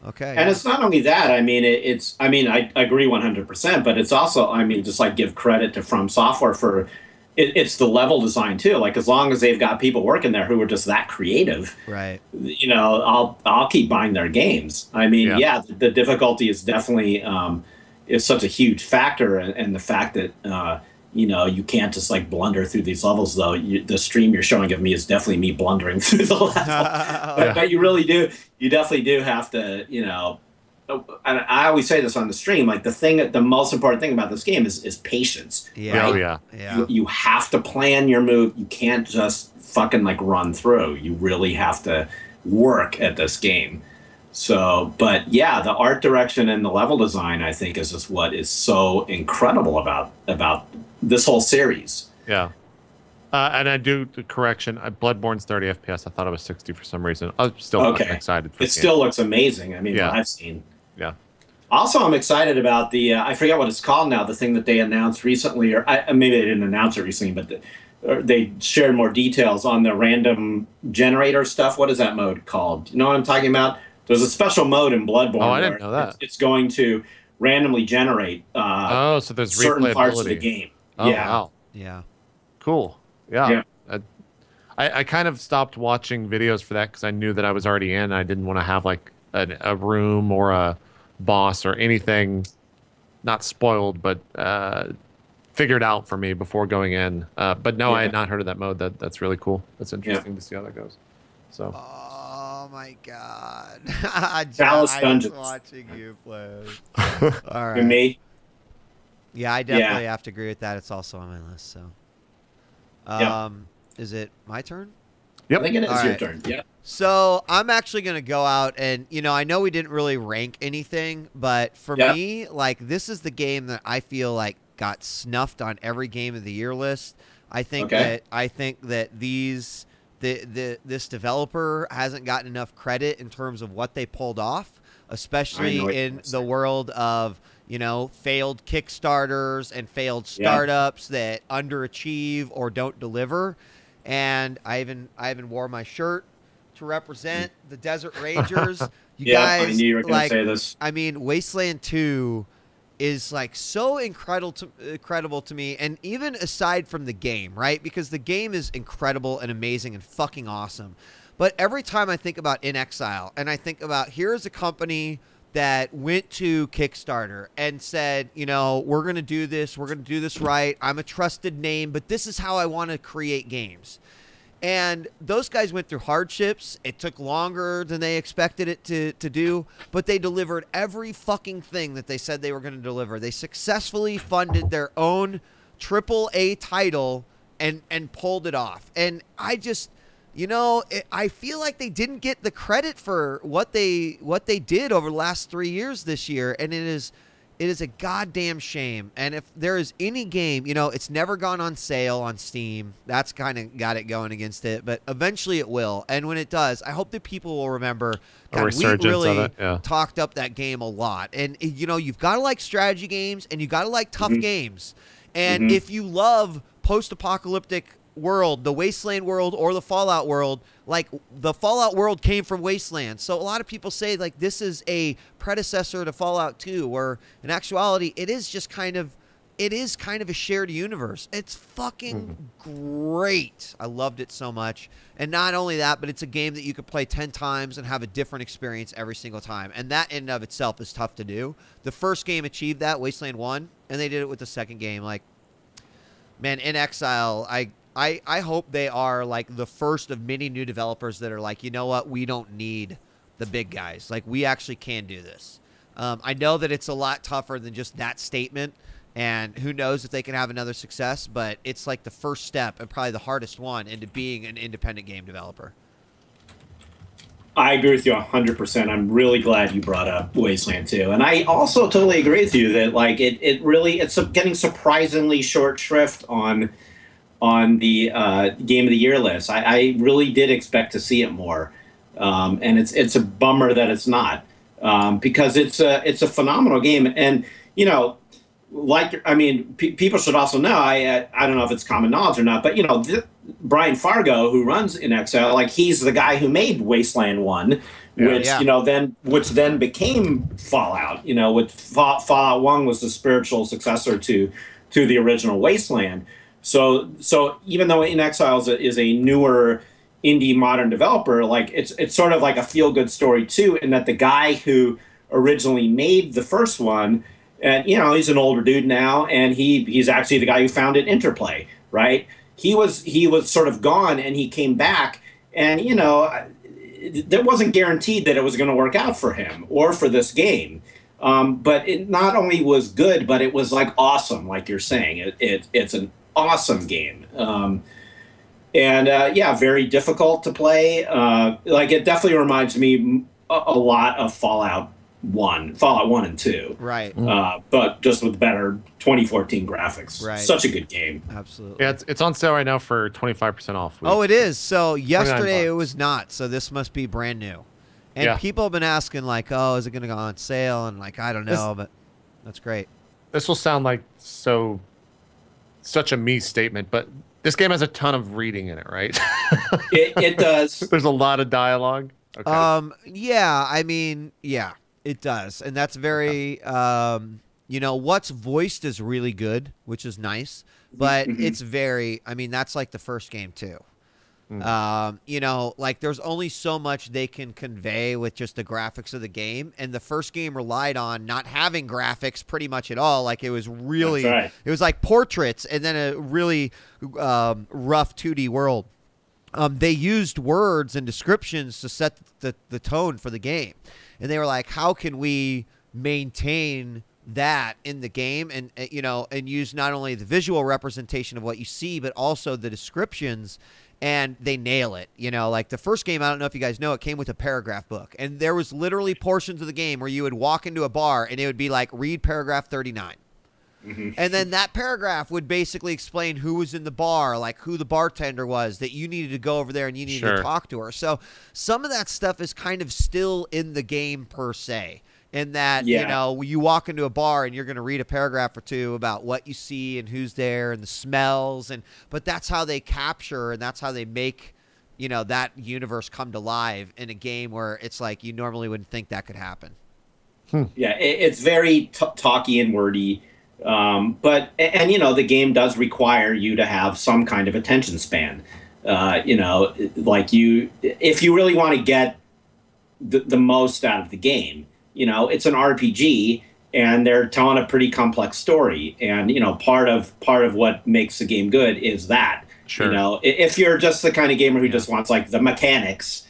Okay. And it's not only that. I mean, I agree 100%, but it's also, I mean, just like give credit to From Software for it's the level design too. Like as long as they've got people working there who are just that creative, right? You know, I'll keep buying their games. I mean, the difficulty is definitely is such a huge factor, and the fact that you know, you can't just like blunder through these levels, though. The stream you're showing of me is definitely me blundering through the level. But you really do. You definitely do have to, you know. And I always say this on the stream, like the most important thing about this game is patience. Yeah. Right? You have to plan your move. You can't just fucking like run through. You really have to work at this game. So, but yeah, the art direction and the level design, I think, is just what is so incredible about this whole series. Yeah. And I do, correction, Bloodborne's 30 FPS. I thought it was 60 for some reason. I'm still excited for it. Still looks amazing. I mean, what I've seen. Yeah. Also, I'm excited about the, I forget what it's called now, the thing that they announced recently, or maybe they didn't announce it recently, but they shared more details on the random generator stuff. What is that mode called? You know what I'm talking about? There's a special mode in Bloodborne. Oh, I didn't know that. It's going to randomly generate so there's certain parts of the game. Oh, wow. Yeah. Cool. Yeah. I kind of stopped watching videos for that because I knew that I was already in. I didn't want to have like a room or a boss or anything not spoiled, but figured out for me before going in. But no, I had not heard of that mode. That's really cool. That's interesting to see how that goes. So. Oh my god! Dallas Dungeons. Watching you play. All right. And me. Yeah, I definitely have to agree with that. It's also on my list. So, is it my turn? Yep. I think it is your turn. Yeah. So I'm actually gonna go out and I know we didn't really rank anything, but for me, like this is the game that I feel like got snuffed on every game of the year list. I think that this developer hasn't gotten enough credit in terms of what they pulled off, especially in the world of, failed Kickstarters and failed startups that underachieve or don't deliver. And I even wore my shirt to represent the Desert Rangers. You guys, I knew you were going to say this. I mean, Wasteland 2 is like so incredible to me, and even aside from the game, right? Because the game is incredible and amazing and fucking awesome. But every time I think about In Exile, and I think about here's a company that went to Kickstarter and said, we're going to do this right. I'm a trusted name, but this is how I want to create games. And those guys went through hardships. It took longer than they expected it to do, but they delivered every fucking thing that they said they were going to deliver. They successfully funded their own AAA title and pulled it off. And I just, I feel like they didn't get the credit for what they did over the last 3 years this year, and it is a goddamn shame. And if there is any game, it's never gone on sale on Steam. That's kind of got it going against it, but eventually it will. And when it does, I hope that people will remember, God, we really talked up that game a lot. And, you've got to like strategy games, and you've got to like tough games. And if you love post-apocalyptic world, the Wasteland world or the Fallout world, like the Fallout world came from Wasteland. So a lot of people say like this is a predecessor to Fallout 2, where in actuality it is kind of a shared universe. It's fucking great. I loved it so much. And not only that, but it's a game that you could play 10 times and have a different experience every single time. And that in and of itself is tough to do. The first game achieved that, Wasteland 1, and they did it with the second game. Like, man, In Exile, I hope they are like the first of many new developers that are like, you know what, we don't need the big guys. Like, we actually can do this. I know that it's a lot tougher than just that statement, and who knows if they can have another success, but it's like the first step and probably the hardest one into being an independent game developer. I agree with you 100%. I'm really glad you brought up Wasteland 2. And I also totally agree with you that like it's getting surprisingly short shrift on the Game of the Year list. I really did expect to see it more, and it's a bummer that it's not, because it's a phenomenal game. And people should also know. I don't know if it's common knowledge or not, but Brian Fargo, who runs In Exile, like he's the guy who made Wasteland 1, which then became Fallout. With Fallout 1 was the spiritual successor to the original Wasteland. So even though In Exile is a newer indie modern developer, like it's sort of like a feel good story too, in that the guy who originally made the first one, and he's an older dude now, and he's actually the guy who founded Interplay, right? He was sort of gone, and he came back, and that wasn't guaranteed that it was going to work out for him or for this game. But it not only was good, but it was like awesome, like you're saying. It's an awesome game, very difficult to play. Like it definitely reminds me a lot of Fallout 1 and 2, right? But just with better 2014 graphics. Right. Such a good game. Absolutely. Yeah, it's on sale right now for 25% off. Oh, it is. So yesterday it was not. So this must be brand new. And people have been asking like, oh, is it going to go on sale? And like, I don't know, but that's great. This will sound like such a me statement, but this game has a ton of reading in it, right? It does. There's a lot of dialogue. Okay. Yeah, it does. And that's very, what's voiced is really good, which is nice, but it's very, that's like the first game too. Like there's only so much they can convey with just the graphics of the game, and the first game relied on not having graphics pretty much at all. Like it was really, it was like portraits and then a really rough 2D world. They used words and descriptions to set the tone for the game, and they were like, how can we maintain that in the game, and and use not only the visual representation of what you see, but also the descriptions. And they nail it. Like the first game, I don't know if you guys know, it came with a paragraph book. And there was literally portions of the game where you would walk into a bar and it would be like, read paragraph 39. And then that paragraph would basically explain who was in the bar, like who the bartender was, that you needed to go over there and you needed to talk to her. So some of that stuff is kind of still in the game per se. In that, you walk into a bar and you're going to read a paragraph or two about what you see and who's there and the smells. But that's how they capture and that's how they make, that universe come to life in a game where it's like you normally wouldn't think that could happen. Yeah, it's very talky and wordy. But the game does require you to have some kind of attention span. If you really want to get the most out of the game. It's an RPG, and they're telling a pretty complex story. And part of what makes the game good is that. Sure. If you're just the kind of gamer who just wants like the mechanics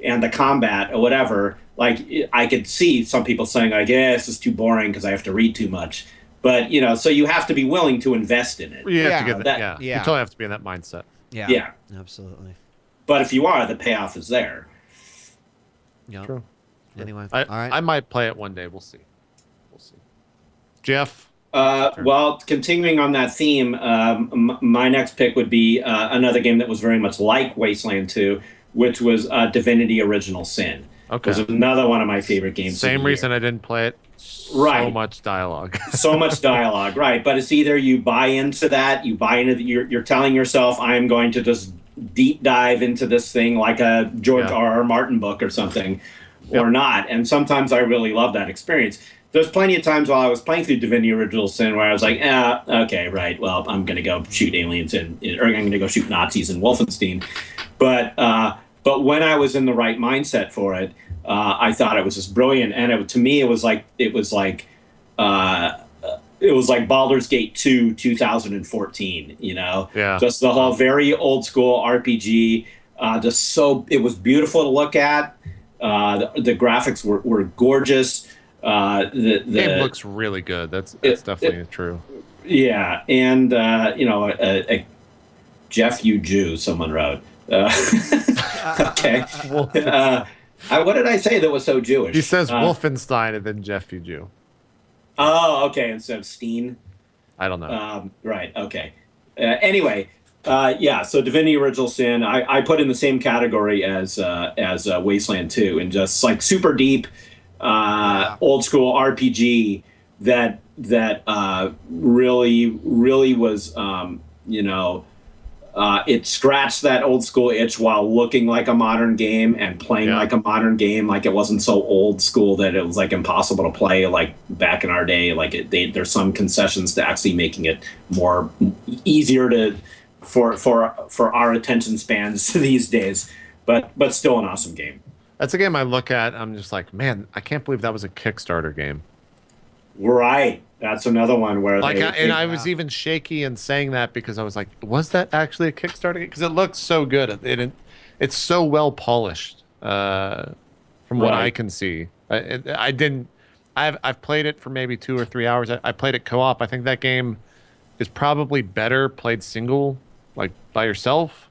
and the combat or whatever, like I could see some people saying like, yeah, this is too boring because I have to read too much. But you know, so you have to be willing to invest in it. You have Yeah, to get that. yeah. You totally have to be in that mindset. Yeah. Yeah. Absolutely. But if you are, the payoff is there. Yeah. True. Anyway, I, all right. I might play it one day. We'll see. We'll see. Jeff. Well, continuing on that theme, my next pick would be another game that was very much like Wasteland 2, which was Divinity: Original Sin. Okay. It was another one of my favorite games. Same reason I didn't play it. Right. So much dialogue. So much dialogue, right? But it's either you buy into that, you're telling yourself, I'm going to just deep dive into this thing like a George R.R. Martin book or something, or not. And sometimes I really love that experience. There's plenty of times while I was playing through Divinity: Original Sin where I was like, okay, right, well, I'm going to go shoot aliens or I'm going to go shoot Nazis in Wolfenstein. But when I was in the right mindset for it, I thought it was just brilliant. And to me, it was like Baldur's Gate 2 2014, you know? Yeah. Just the whole very old school RPG. It was beautiful to look at. The graphics were gorgeous. The game looks really good. That's definitely true. Yeah, and Jeff You Jew, someone wrote. Okay. What did I say that was so Jewish? He says Wolfenstein and then Jeff You Jew. Oh, okay, instead of Steen. I don't know. Right. Okay. Anyway, so Divinity: Original Sin, I put in the same category as Wasteland 2, and just like super deep. Old school RPG that really was it scratched that old school itch while looking like a modern game and playing like a modern game. Like it wasn't so old school that it was like impossible to play like back in our day. Like there's some concessions to actually making it more easier for our attention spans these days. But still an awesome game. That's a game I look at. I'm just like, man, I can't believe that was a Kickstarter game. Right. That's another one where I was even shaky in saying that because I was like, was that actually a Kickstarter game? Because it looks so good. It's so well polished from what I can see. I've played it for maybe 2 or 3 hours. I played it co-op. I think that game is probably better played single, like by yourself,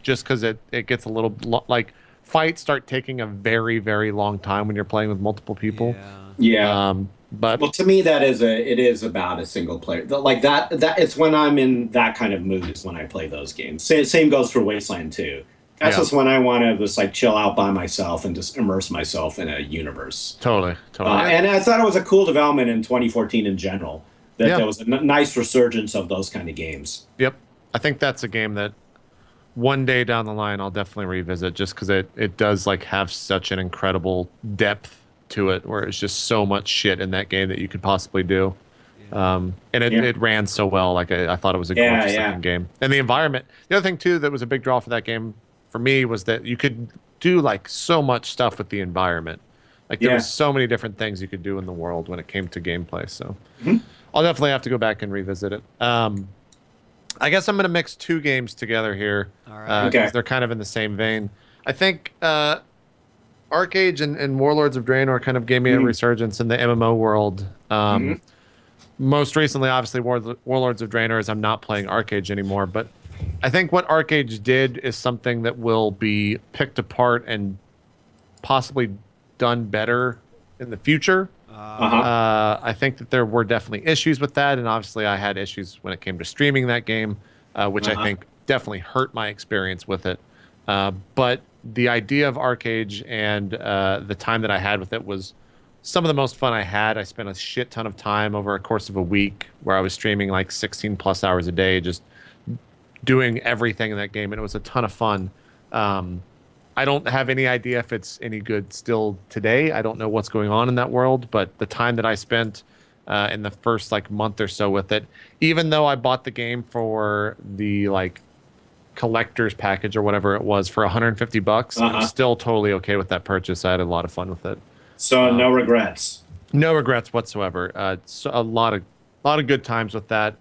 just because it gets a little like fights start taking a very, very long time when you're playing with multiple people. Yeah. But to me, it is about a single player. Like that it's when I'm in that kind of mood is when I play those games. Same goes for Wasteland 2. That's just when I want to just like chill out by myself and just immerse myself in a universe. Totally. And I thought it was a cool development in 2014 in general. That there was a nice resurgence of those kind of games. Yep. I think that's a game that one day down the line I'll definitely revisit just because it does like have such an incredible depth to it where it's just so much shit in that game that you could possibly do. And it ran so well. Like I thought it was a gorgeous looking game. And the environment. The other thing too that was a big draw for that game for me was that you could do like so much stuff with the environment. Like there was so many different things you could do in the world when it came to gameplay. So I'll definitely have to go back and revisit it. I guess I'm going to mix two games together here. All right. Because they're kind of in the same vein. I think Arcade and Warlords of Draenor kind of gave me a resurgence in the MMO world. Most recently, obviously, Warlords of Draenor is I'm not playing Arcade anymore. But I think what Arcade did is something that will be picked apart and possibly done better in the future. I think that there were definitely issues with that, and obviously I had issues when it came to streaming that game, which I think definitely hurt my experience with it. But the idea of Arcade and the time that I had with it was some of the most fun I had. I spent a shit ton of time over a course of a week where I was streaming like 16 plus hours a day, just doing everything in that game, and it was a ton of fun. I don't have any idea if it's any good still today. I don't know what's going on in that world, but the time that I spent in the first like month or so with it, even though I bought the game for the like collector's package or whatever it was for $150, I'm still totally okay with that purchase. I had a lot of fun with it. So no regrets. No regrets whatsoever. So a lot of good times with that,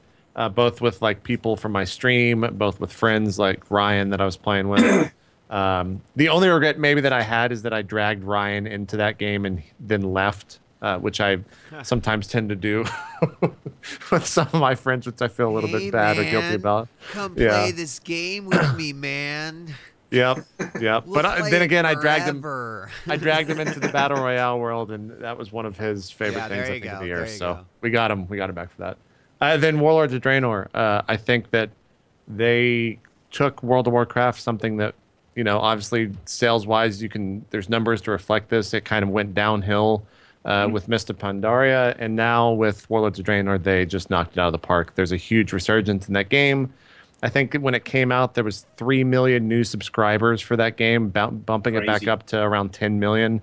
both with like people from my stream, both with friends like Ryan that I was playing with. The only regret maybe that I had is that I dragged Ryan into that game and then left which I sometimes tend to do with some of my friends, which I feel a little bit bad or guilty about. Come play this game with me, man. Yep. We'll But then again, I dragged him into the battle royale world, and that was one of his favorite things I think of the year. So we got him back for that. Then Warlords of Draenor. I think that they took World of Warcraft, something that, you know, obviously sales-wise, there's numbers to reflect this. It kind of went downhill with Mist of Pandaria, and now with Warlords of Draenor, they just knocked it out of the park. There's a huge resurgence in that game. I think when it came out, there was 3 million new subscribers for that game, bumping it back up to around 10 million.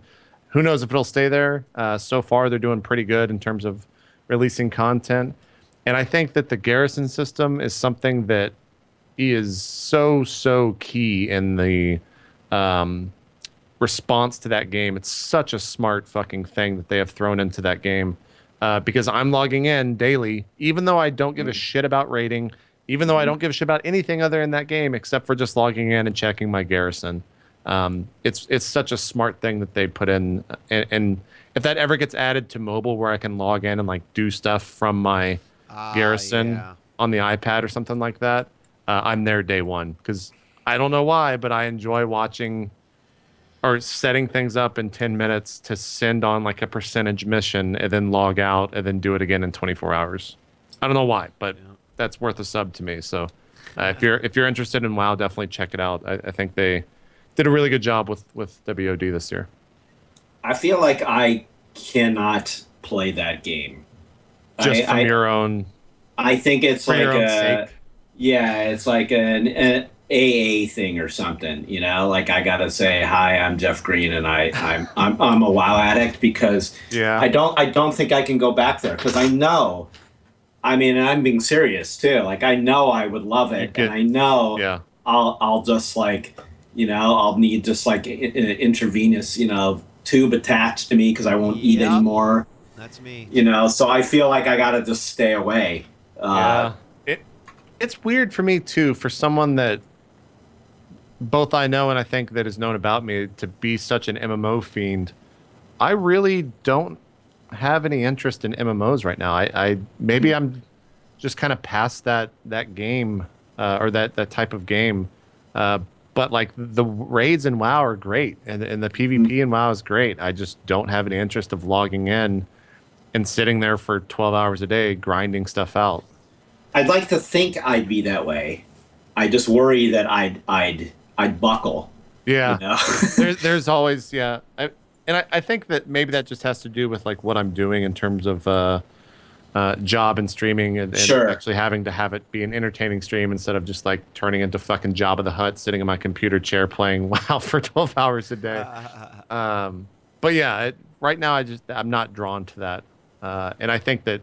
Who knows if it'll stay there? So far, they're doing pretty good in terms of releasing content. And I think that the garrison system is something that is so key in the response to that game. It's such a smart fucking thing that they have thrown into that game, because I'm logging in daily, even though I don't give a shit about raiding, even though I don't give a shit about anything other in that game except for just logging in and checking my garrison. It's such a smart thing that they put in, and if that ever gets added to mobile where I can log in and like do stuff from my garrison on the iPad or something like that, I'm there day one, because I don't know why, but I enjoy watching or setting things up in 10 minutes to send on like a percentage mission and then log out and then do it again in 24 hours. I don't know why, but that's worth a sub to me. So if you're interested in WoW, definitely check it out. I think they did a really good job with WOD this year. I feel like I cannot play that game. Just from your own... I think it's like your own sake. Yeah, it's like an AA thing or something, you know? Like I gotta say, hi, I'm Jeff Green, and I'm a WoW addict, because I don't think I can go back there, because I know... I mean, and I'm being serious too. Like, I know I would love it, and I know I'll just like, you know, I'll need just like an intravenous, you know, tube attached to me because I won't eat anymore. That's me. You know, so I feel like I gotta just stay away. It's weird for me too, for someone that both I know and I think that is known about me to be such an MMO fiend. I really don't have any interest in MMOs right now. I maybe I'm just kind of past that game or that type of game. But like the raids in WoW are great, and the PvP in WoW is great. I just don't have any interest of logging in and sitting there for 12 hours a day grinding stuff out. I'd like to think I'd be that way. I just worry that I'd buckle. Yeah. You know? there's always I think that maybe that just has to do with like what I'm doing in terms of job and streaming, and actually having to have it be an entertaining stream instead of just like turning into fucking Jabba the Hutt sitting in my computer chair playing WoW for 12 hours a day. But yeah, right now I'm not drawn to that, and I think that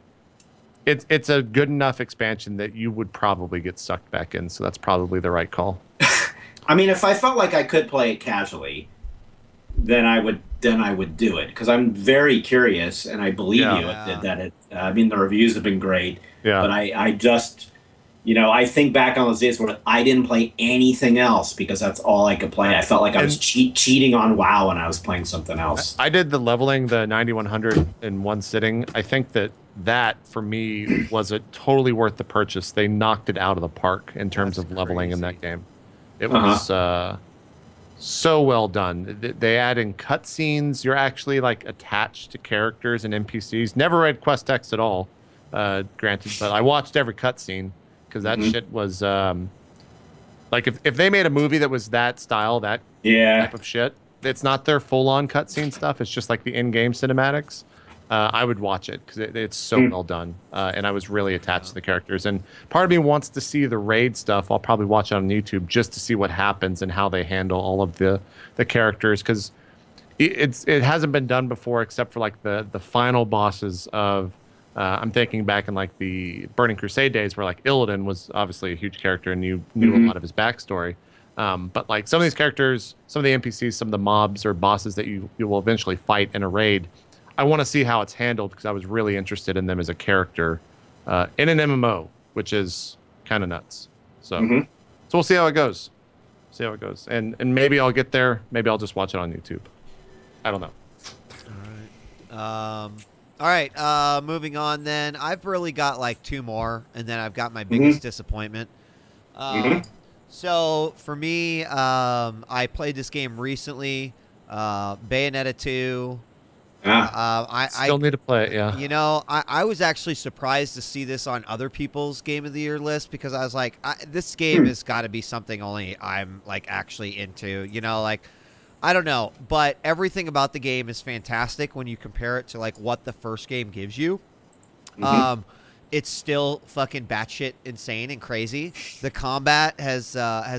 it's a good enough expansion that you would probably get sucked back in. So that's probably the right call. I mean, if I felt like I could play it casually, then I would do it, because I'm very curious, and I believe that it. I mean, the reviews have been great, but I just, you know, I think back on those days where I didn't play anything else because that's all I could play. I felt like I was cheating on WoW when I was playing something else. I did the leveling, the 9100 in one sitting. I think that for me was totally worth the purchase. They knocked it out of the park in terms of leveling in that game. It was so well done. They add in cutscenes. You're actually like attached to characters and NPCs. Never read quest text at all, granted, but I watched every cutscene because that shit was like if they made a movie that was that style, that type of shit. It's not their full-on cutscene stuff. It's just like the in-game cinematics. I would watch it because it's so well done, and I was really attached to the characters. And part of me wants to see the raid stuff. I'll probably watch it on YouTube just to see what happens and how they handle all of the characters, because it hasn't been done before except for like the final bosses of. I'm thinking back in like the Burning Crusade days where like Illidan was obviously a huge character and you knew a lot of his backstory. But like some of these characters, some of the NPCs, some of the mobs or bosses that you will eventually fight in a raid, I want to see how it's handled because I was really interested in them as a character in an MMO, which is kind of nuts. So, so we'll see how it goes. See how it goes, and maybe I'll get there. Maybe I'll just watch it on YouTube. I don't know. All All right, moving on then. I've really got like 2 more, and then I've got my biggest disappointment. So for me, I played this game recently, Bayonetta 2. I still need to play it, yeah. You know, I was actually surprised to see this on other people's Game of the Year list because I was like, this game has got to be something only I'm like actually into. You know, like I don't know, but everything about the game is fantastic when you compare it to like what the first game gives you. It's still fucking batshit insane and crazy. The combat has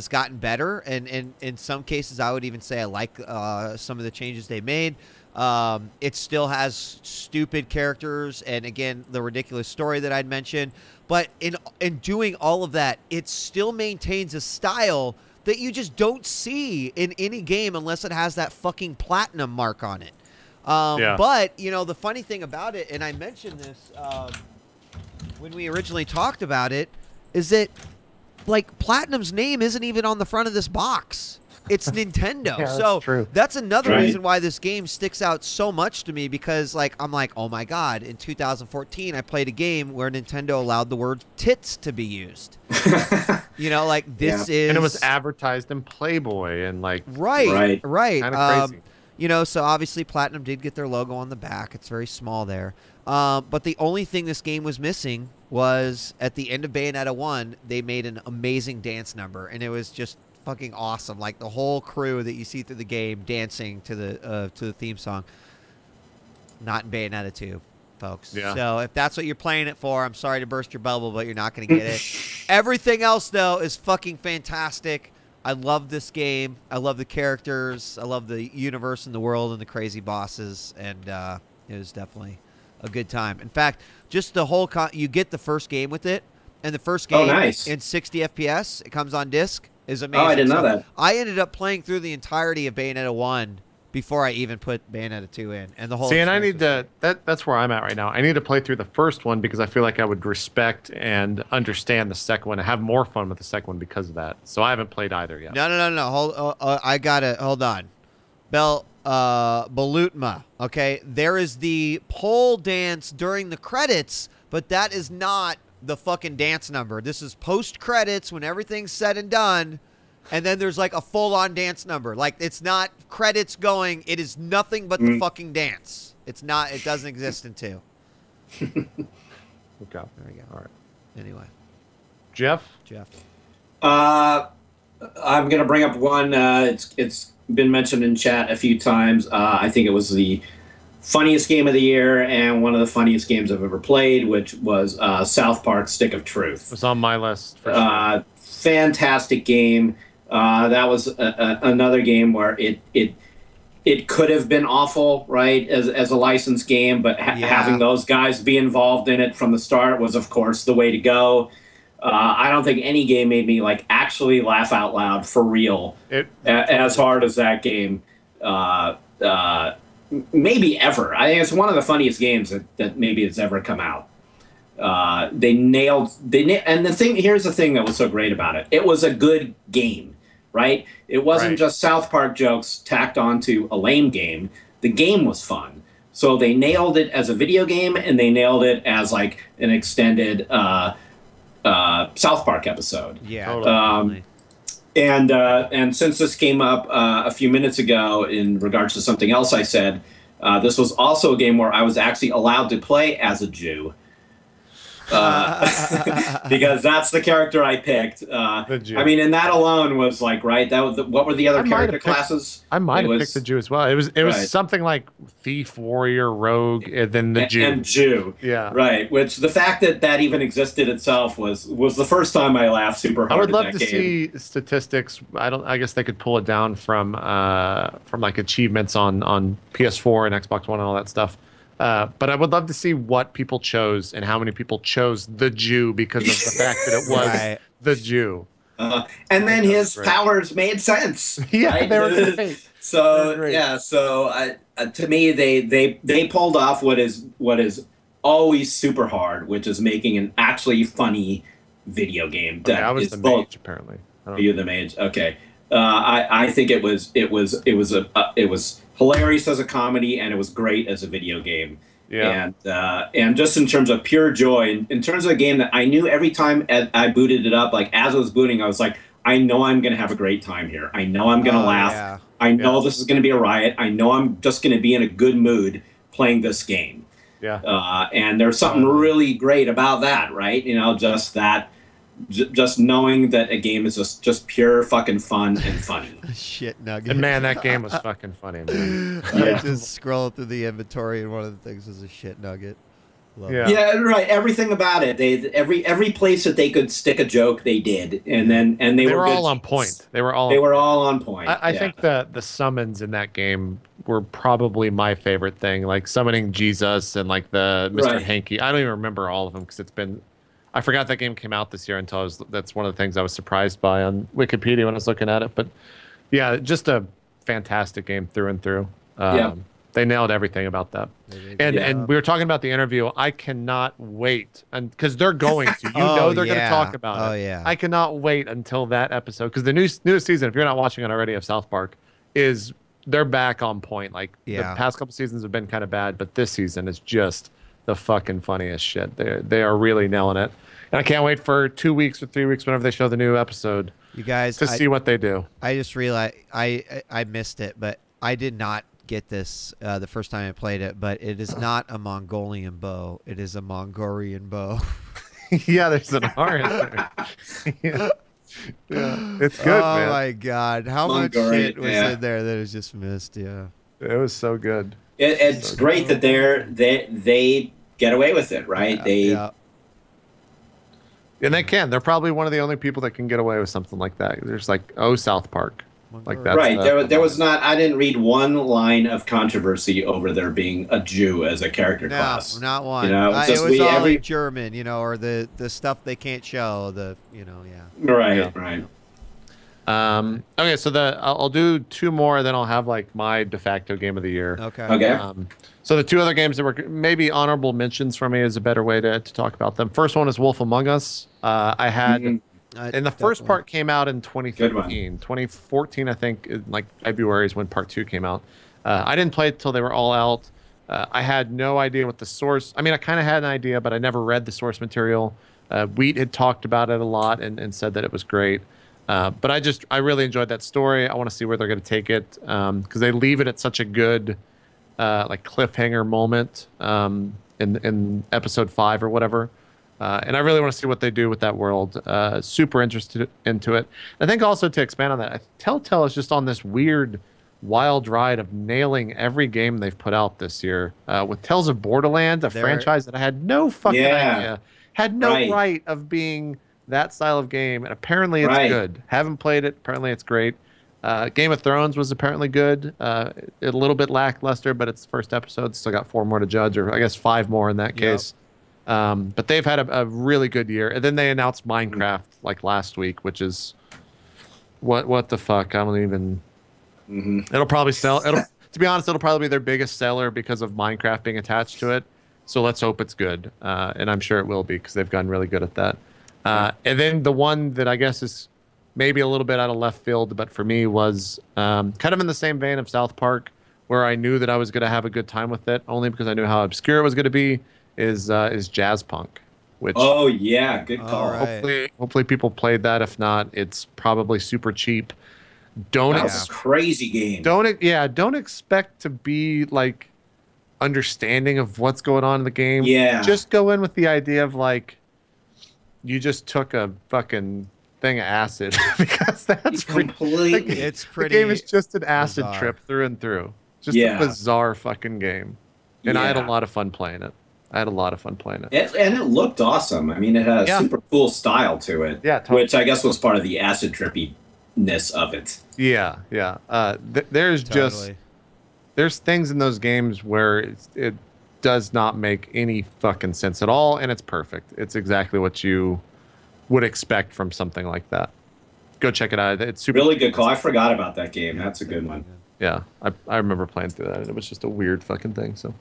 gotten better, and in some cases, I would even say I like some of the changes they made. It still has stupid characters, and again, the ridiculous story that I'd mentioned. But in doing all of that, it still maintains a style that you just don't see in any game unless it has that fucking platinum mark on it. But you know, the funny thing about it, and I mentioned this when we originally talked about it, is that like Platinum's name isn't even on the front of this box. It's Nintendo. Yeah, so true. That's another reason why this game sticks out so much to me, because like I'm like, oh my god, in 2014 I played a game where Nintendo allowed the word tits to be used. You know, like this is, and it was advertised in Playboy and like right. Kind of crazy. You know, so obviously Platinum did get their logo on the back. It's very small there. But the only thing this game was missing was at the end of Bayonetta 1, they made an amazing dance number, and it was just fucking awesome. Like the whole crew that you see through the game dancing to the theme song. Not in Bayonetta 2, folks. Yeah. So if that's what you're playing it for, I'm sorry to burst your bubble, but you're not going to get it. Everything else, though, is fucking fantastic. I love this game. I love the characters. I love the universe and the world and the crazy bosses, and it was definitely a good time. In fact, just the whole you get the first game with it, and the first game in 60 FPS, it comes on disc, is amazing. Oh, I didn't know that. I ended up playing through the entirety of Bayonetta 1 before I even put Bayonetta 2 in, and the whole. See, and I need to. That's where I'm at right now. I need to play through the first one because I feel like I would respect and understand the second one and have more fun with the second one because of that. So I haven't played either yet. No. Hold. I gotta hold on. Balutma. Okay, there is the pole dance during the credits, but that is not the fucking dance number. This is post credits when everything's said and done, and then there's like a full on dance number. Like it's not credits going. It is nothing but the fucking dance. It's not. It doesn't exist in 2. Okay. There we go. All right. Anyway, Jeff. I'm gonna bring up one. It's been mentioned in chat a few times. I think it was the funniest game of the year and one of the funniest games I've ever played, which was South Park: Stick of Truth. It was on my list for sure. Fantastic game. That was another game where it could have been awful, right, as a licensed game, but having those guys be involved in it from the start was, of course, the way to go. I don't think any game made me like actually laugh out loud for real as hard as that game. Maybe ever. I think it's one of the funniest games that maybe has ever come out. And here's the thing that was so great about it. It was a good game, right? It wasn't just South Park jokes tacked onto a lame game. The game was fun. So they nailed it as a video game, and they nailed it as like an extended South Park episode. Yeah. Totally. And since this came up a few minutes ago in regards to something else I said, this was also a game where I was actually allowed to play as a Jew. Because that's the character I picked. I mean, and that alone was like, right? That was what were the other character classes? I might have picked the Jew as well. It was something like thief, warrior, rogue, and then the Jew. And Jew. Yeah. Right. Which the fact that even existed itself was the first time I laughed super hard. I would love at that to game. see statistics. I guess they could pull it down from like achievements on PS4 and Xbox One and all that stuff. But I would love to see what people chose and how many people chose the Jew because of the fact that it was the Jew. And then his powers made sense. Yeah, right? they were great. So to me, they pulled off what is always super hard, which is making an actually funny video game. I was the mage, apparently. You're the mage, okay. I think it was hilarious as a comedy, and it was great as a video game. Yeah. And just in terms of pure joy, in terms of a game that I knew every time I booted it up, like as I was booting, I was like, I know I'm going to have a great time here. I know I'm going to laugh. Yeah. I know this is going to be a riot. I know I'm just going to be in a good mood playing this game. Yeah. And there's something really great about that, right? You know, just that. Just knowing that a game is just pure fucking fun and funny. Shit nugget. And man, that game was fucking funny, man. I just scroll through the inventory, and one of the things is a shit nugget. Yeah, right. Everything about it. Every place that they could stick a joke, they did, and they were all on point. They were all on point. I think the summons in that game were probably my favorite thing, like summoning Jesus and like the Mr. Hanky. I don't even remember all of them because I forgot that game came out this year until that's one of the things I was surprised by on Wikipedia when I was looking at it. But yeah, just a fantastic game through and through. They nailed everything about that. And we were talking about the interview. I cannot wait, and because they're going to, they're going to talk about it. Oh yeah. I cannot wait until that episode, because the newest season, if you're not watching it already, of South Park, they're back on point. Like the past couple seasons have been kind of bad, but this season is just the fucking funniest shit. They are really nailing it, and I can't wait for 2 weeks or 3 weeks whenever they show the new episode. You guys, to see what they do. I just realized I missed it, but I did not get this the first time I played it. But it is not a Mongolian bow; it is a Mongolian bow. Yeah, there's an R in there. Yeah, it's good, man. Oh my god, how much shit was in there that is just missed? Yeah, it was so good. It's so great that they get away with it, right? And they can. They're probably one of the only people that can get away with something like that. There's like, South Park. Like that. Right. There was not. I didn't read one line of controversy over there being a Jew as a character class. Not one. You know, it was all in German. You know, or the stuff they can't show. Right. Okay, so I'll do two more, then I'll have like my de facto game of the year. Okay. So the two other games that were maybe honorable mentions for me is a better way to talk about them. First one is Wolf Among Us. I had. And the first part came out in 2013. 2014, I think, like February is when part 2 came out. I didn't play it until they were all out. I had no idea what the source... I mean, I kind of had an idea, but I never read the source material. Wheat had talked about it a lot and said that it was great. But I really enjoyed that story. I want to see where they're going to take it, because they leave it at such a good like cliffhanger moment in episode 5 or whatever. And I really want to see what they do with that world. Super interested into it. I think also, to expand on that, Telltale is just on this weird, wild ride of nailing every game they've put out this year. With Tales of Borderlands, a franchise that I had no fucking idea, had no right of being that style of game, and apparently it's good. Haven't played it. Apparently it's great. Game of Thrones was apparently good. A little bit lackluster, but it's the first episode. Still got 4 more to judge, or I guess 5 more in that case. But they've had a really good year. And then they announced Minecraft like last week, which is what the fuck? I don't even. It'll probably sell. To be honest, it'll probably be their biggest seller because of Minecraft being attached to it. So let's hope it's good. And I'm sure it will be, because they've gotten really good at that. And then the one that I guess is maybe a little bit out of left field, but for me was kind of in the same vein of South Park, where I knew that I was going to have a good time with it, only because I knew how obscure it was going to be. Is Jazz Punk, which good call. Hopefully people played that. If not, it's probably super cheap. That's a crazy game. Don't expect to be like understanding of what's going on in the game. Just go in with the idea of like you just took a fucking thing of acid, because that's completely. It's pretty. The game is just an acid trip through and through. Just a bizarre fucking game, and I had a lot of fun playing it. And it looked awesome. I mean, it had a super cool style to it. Yeah, totally. Which I guess was part of the acid trippiness of it. Yeah. There's things in those games where it does not make any fucking sense at all, and it's perfect. It's exactly what you would expect from something like that. Go check it out. It's super really good call. I forgot about that game. That's a good one. Yeah, I remember playing through that, and it was just a weird fucking thing. So.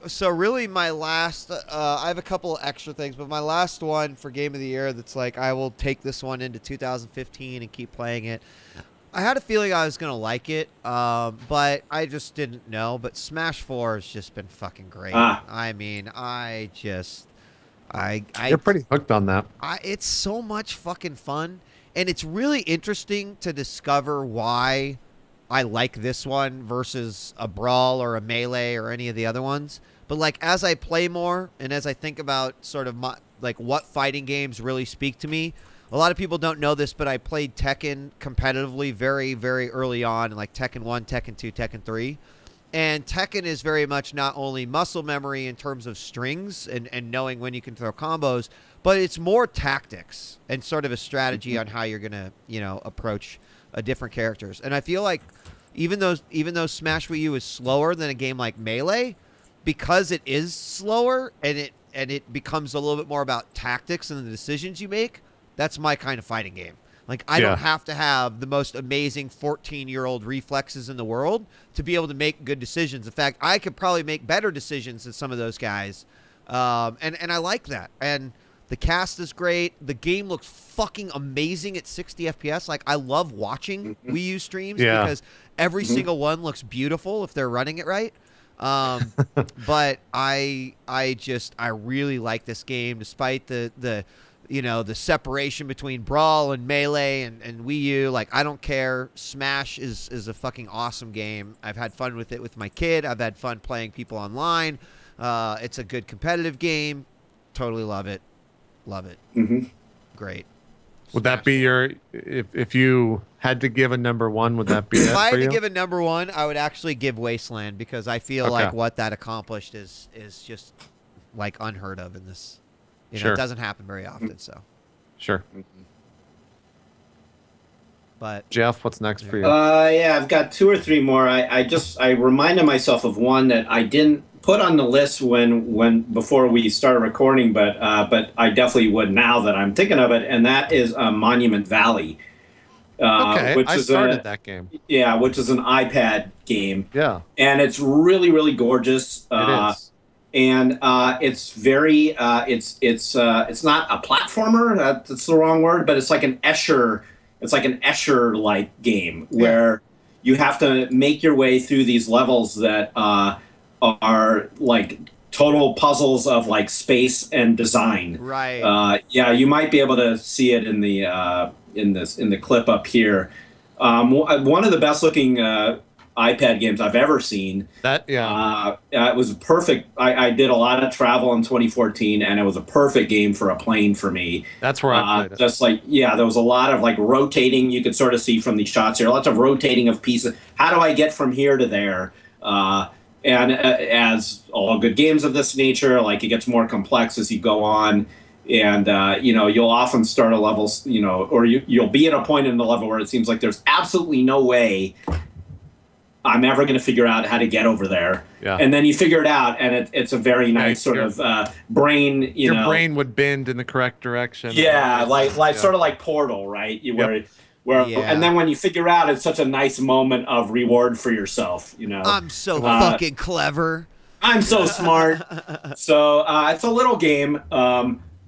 So really, my last, I have a couple of extra things, but my last one for Game of the Year that's like I will take this one into 2015 and keep playing it. I had a feeling I was gonna like it, but I just didn't know. But Smash 4 has just been fucking great. I mean, You're pretty hooked on that. It's so much fucking fun, and it's really interesting to discover why I like this one versus a Brawl or a Melee or any of the other ones. But like as I play more and as I think about sort of what fighting games really speak to me, a lot of people don't know this, but I played Tekken competitively very, very early on, like Tekken 1, Tekken 2, Tekken 3. And Tekken is very much not only muscle memory in terms of strings and knowing when you can throw combos, but it's more tactics and sort of a strategy on how you're going to, approach different characters. And I feel like even though Smash Wii U is slower than a game like Melee, because it is slower and it becomes a little bit more about tactics and the decisions you make, that's my kind of fighting game. Like, I don't have to have the most amazing 14-year-old reflexes in the world to be able to make good decisions. In fact, I could probably make better decisions than some of those guys. And I like that. And the cast is great. The game looks fucking amazing at 60 FPS. Like, I love watching Wii U streams because every single one looks beautiful if they're running it right. But I really like this game despite the separation between Brawl and Melee and Wii U. Like, I don't care. Smash is a fucking awesome game. I've had fun with it with my kid. I've had fun playing people online. It's a good competitive game. Totally love it. Love it. Great. Would that be your, if you had to give a number one, would that be it If I had for to you? give a number one, I would actually give Wasteland because I feel like what that accomplished is just like unheard of in this. It doesn't happen very often, so. Sure. But Jeff, what's next for you? Yeah, I've got two or three more. I reminded myself of one that I didn't put on the list before we started recording, but I definitely would now that I'm thinking of it, and that is Monument Valley. Okay, I started that game. Yeah, which is an iPad game. Yeah, and it's really, really gorgeous. It is. And it's very it's not a platformer. That's the wrong word, but it's like an Escher. It's like an Escher-like game where you have to make your way through these levels that are like total puzzles of like space and design. Right. Yeah, you might be able to see it in the clip up here. One of the best looking iPad games I've ever seen. It was perfect. I did a lot of travel in 2014, and it was a perfect game for a plane for me. That's where I played it. Just like, there was a lot of like rotating. You could sort of see from these shots here, lots of rotating of pieces. How do I get from here to there? And as all good games of this nature, like it gets more complex as you go on. And, you'll often start a level, or you'll be at a point in the level where it seems like there's absolutely no way I'm ever going to figure out how to get over there. Yeah. And then you figure it out, and it's a very nice sort of brain, Your brain would bend in the correct direction. Yeah, sort of like Portal, right? And then when you figure out, it's such a nice moment of reward for yourself, I'm so fucking clever. I'm so smart. So it's a little game.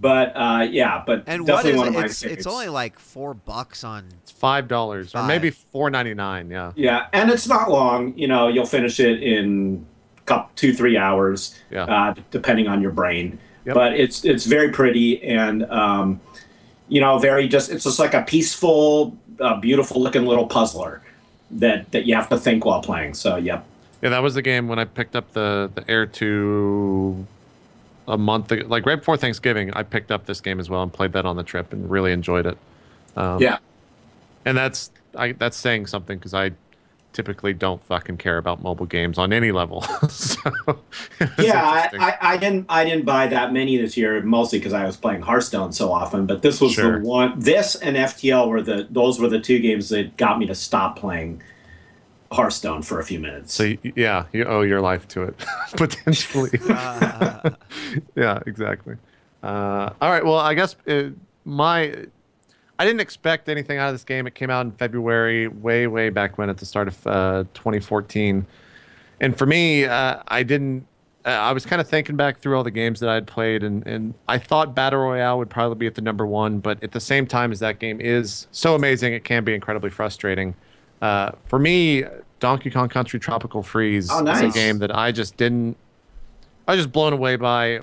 But definitely one of my favorites. It's only like $4 on. It's $5 or maybe $4.99. Yeah. Yeah, and it's not long. You'll finish it in 2-3 hours. Yeah. Depending on your brain. Yep. But it's very pretty and it's just like a peaceful, beautiful looking little puzzler that you have to think while playing. So yep. Yeah, that was the game when I picked up the Air 2. A month ago, like right before Thanksgiving, I picked up this game as well and played that on the trip and really enjoyed it. And that's saying something because I typically don't fucking care about mobile games on any level. I didn't buy that many this year, mostly because I was playing Hearthstone so often. But this was the one. This and FTL those were the two games that got me to stop playing Hearthstone for a few minutes. So you owe your life to it, potentially. Yeah, exactly. All right. Well, I guess I didn't expect anything out of this game. It came out in February, way back when, at the start of 2014. And for me, I didn't. I was kind of thinking back through all the games that I had played, and I thought Battle Royale would probably be at the number one. But at the same time as that game is so amazing, it can be incredibly frustrating. For me, Donkey Kong Country Tropical Freeze is a game that I just didn't. I was just blown away by,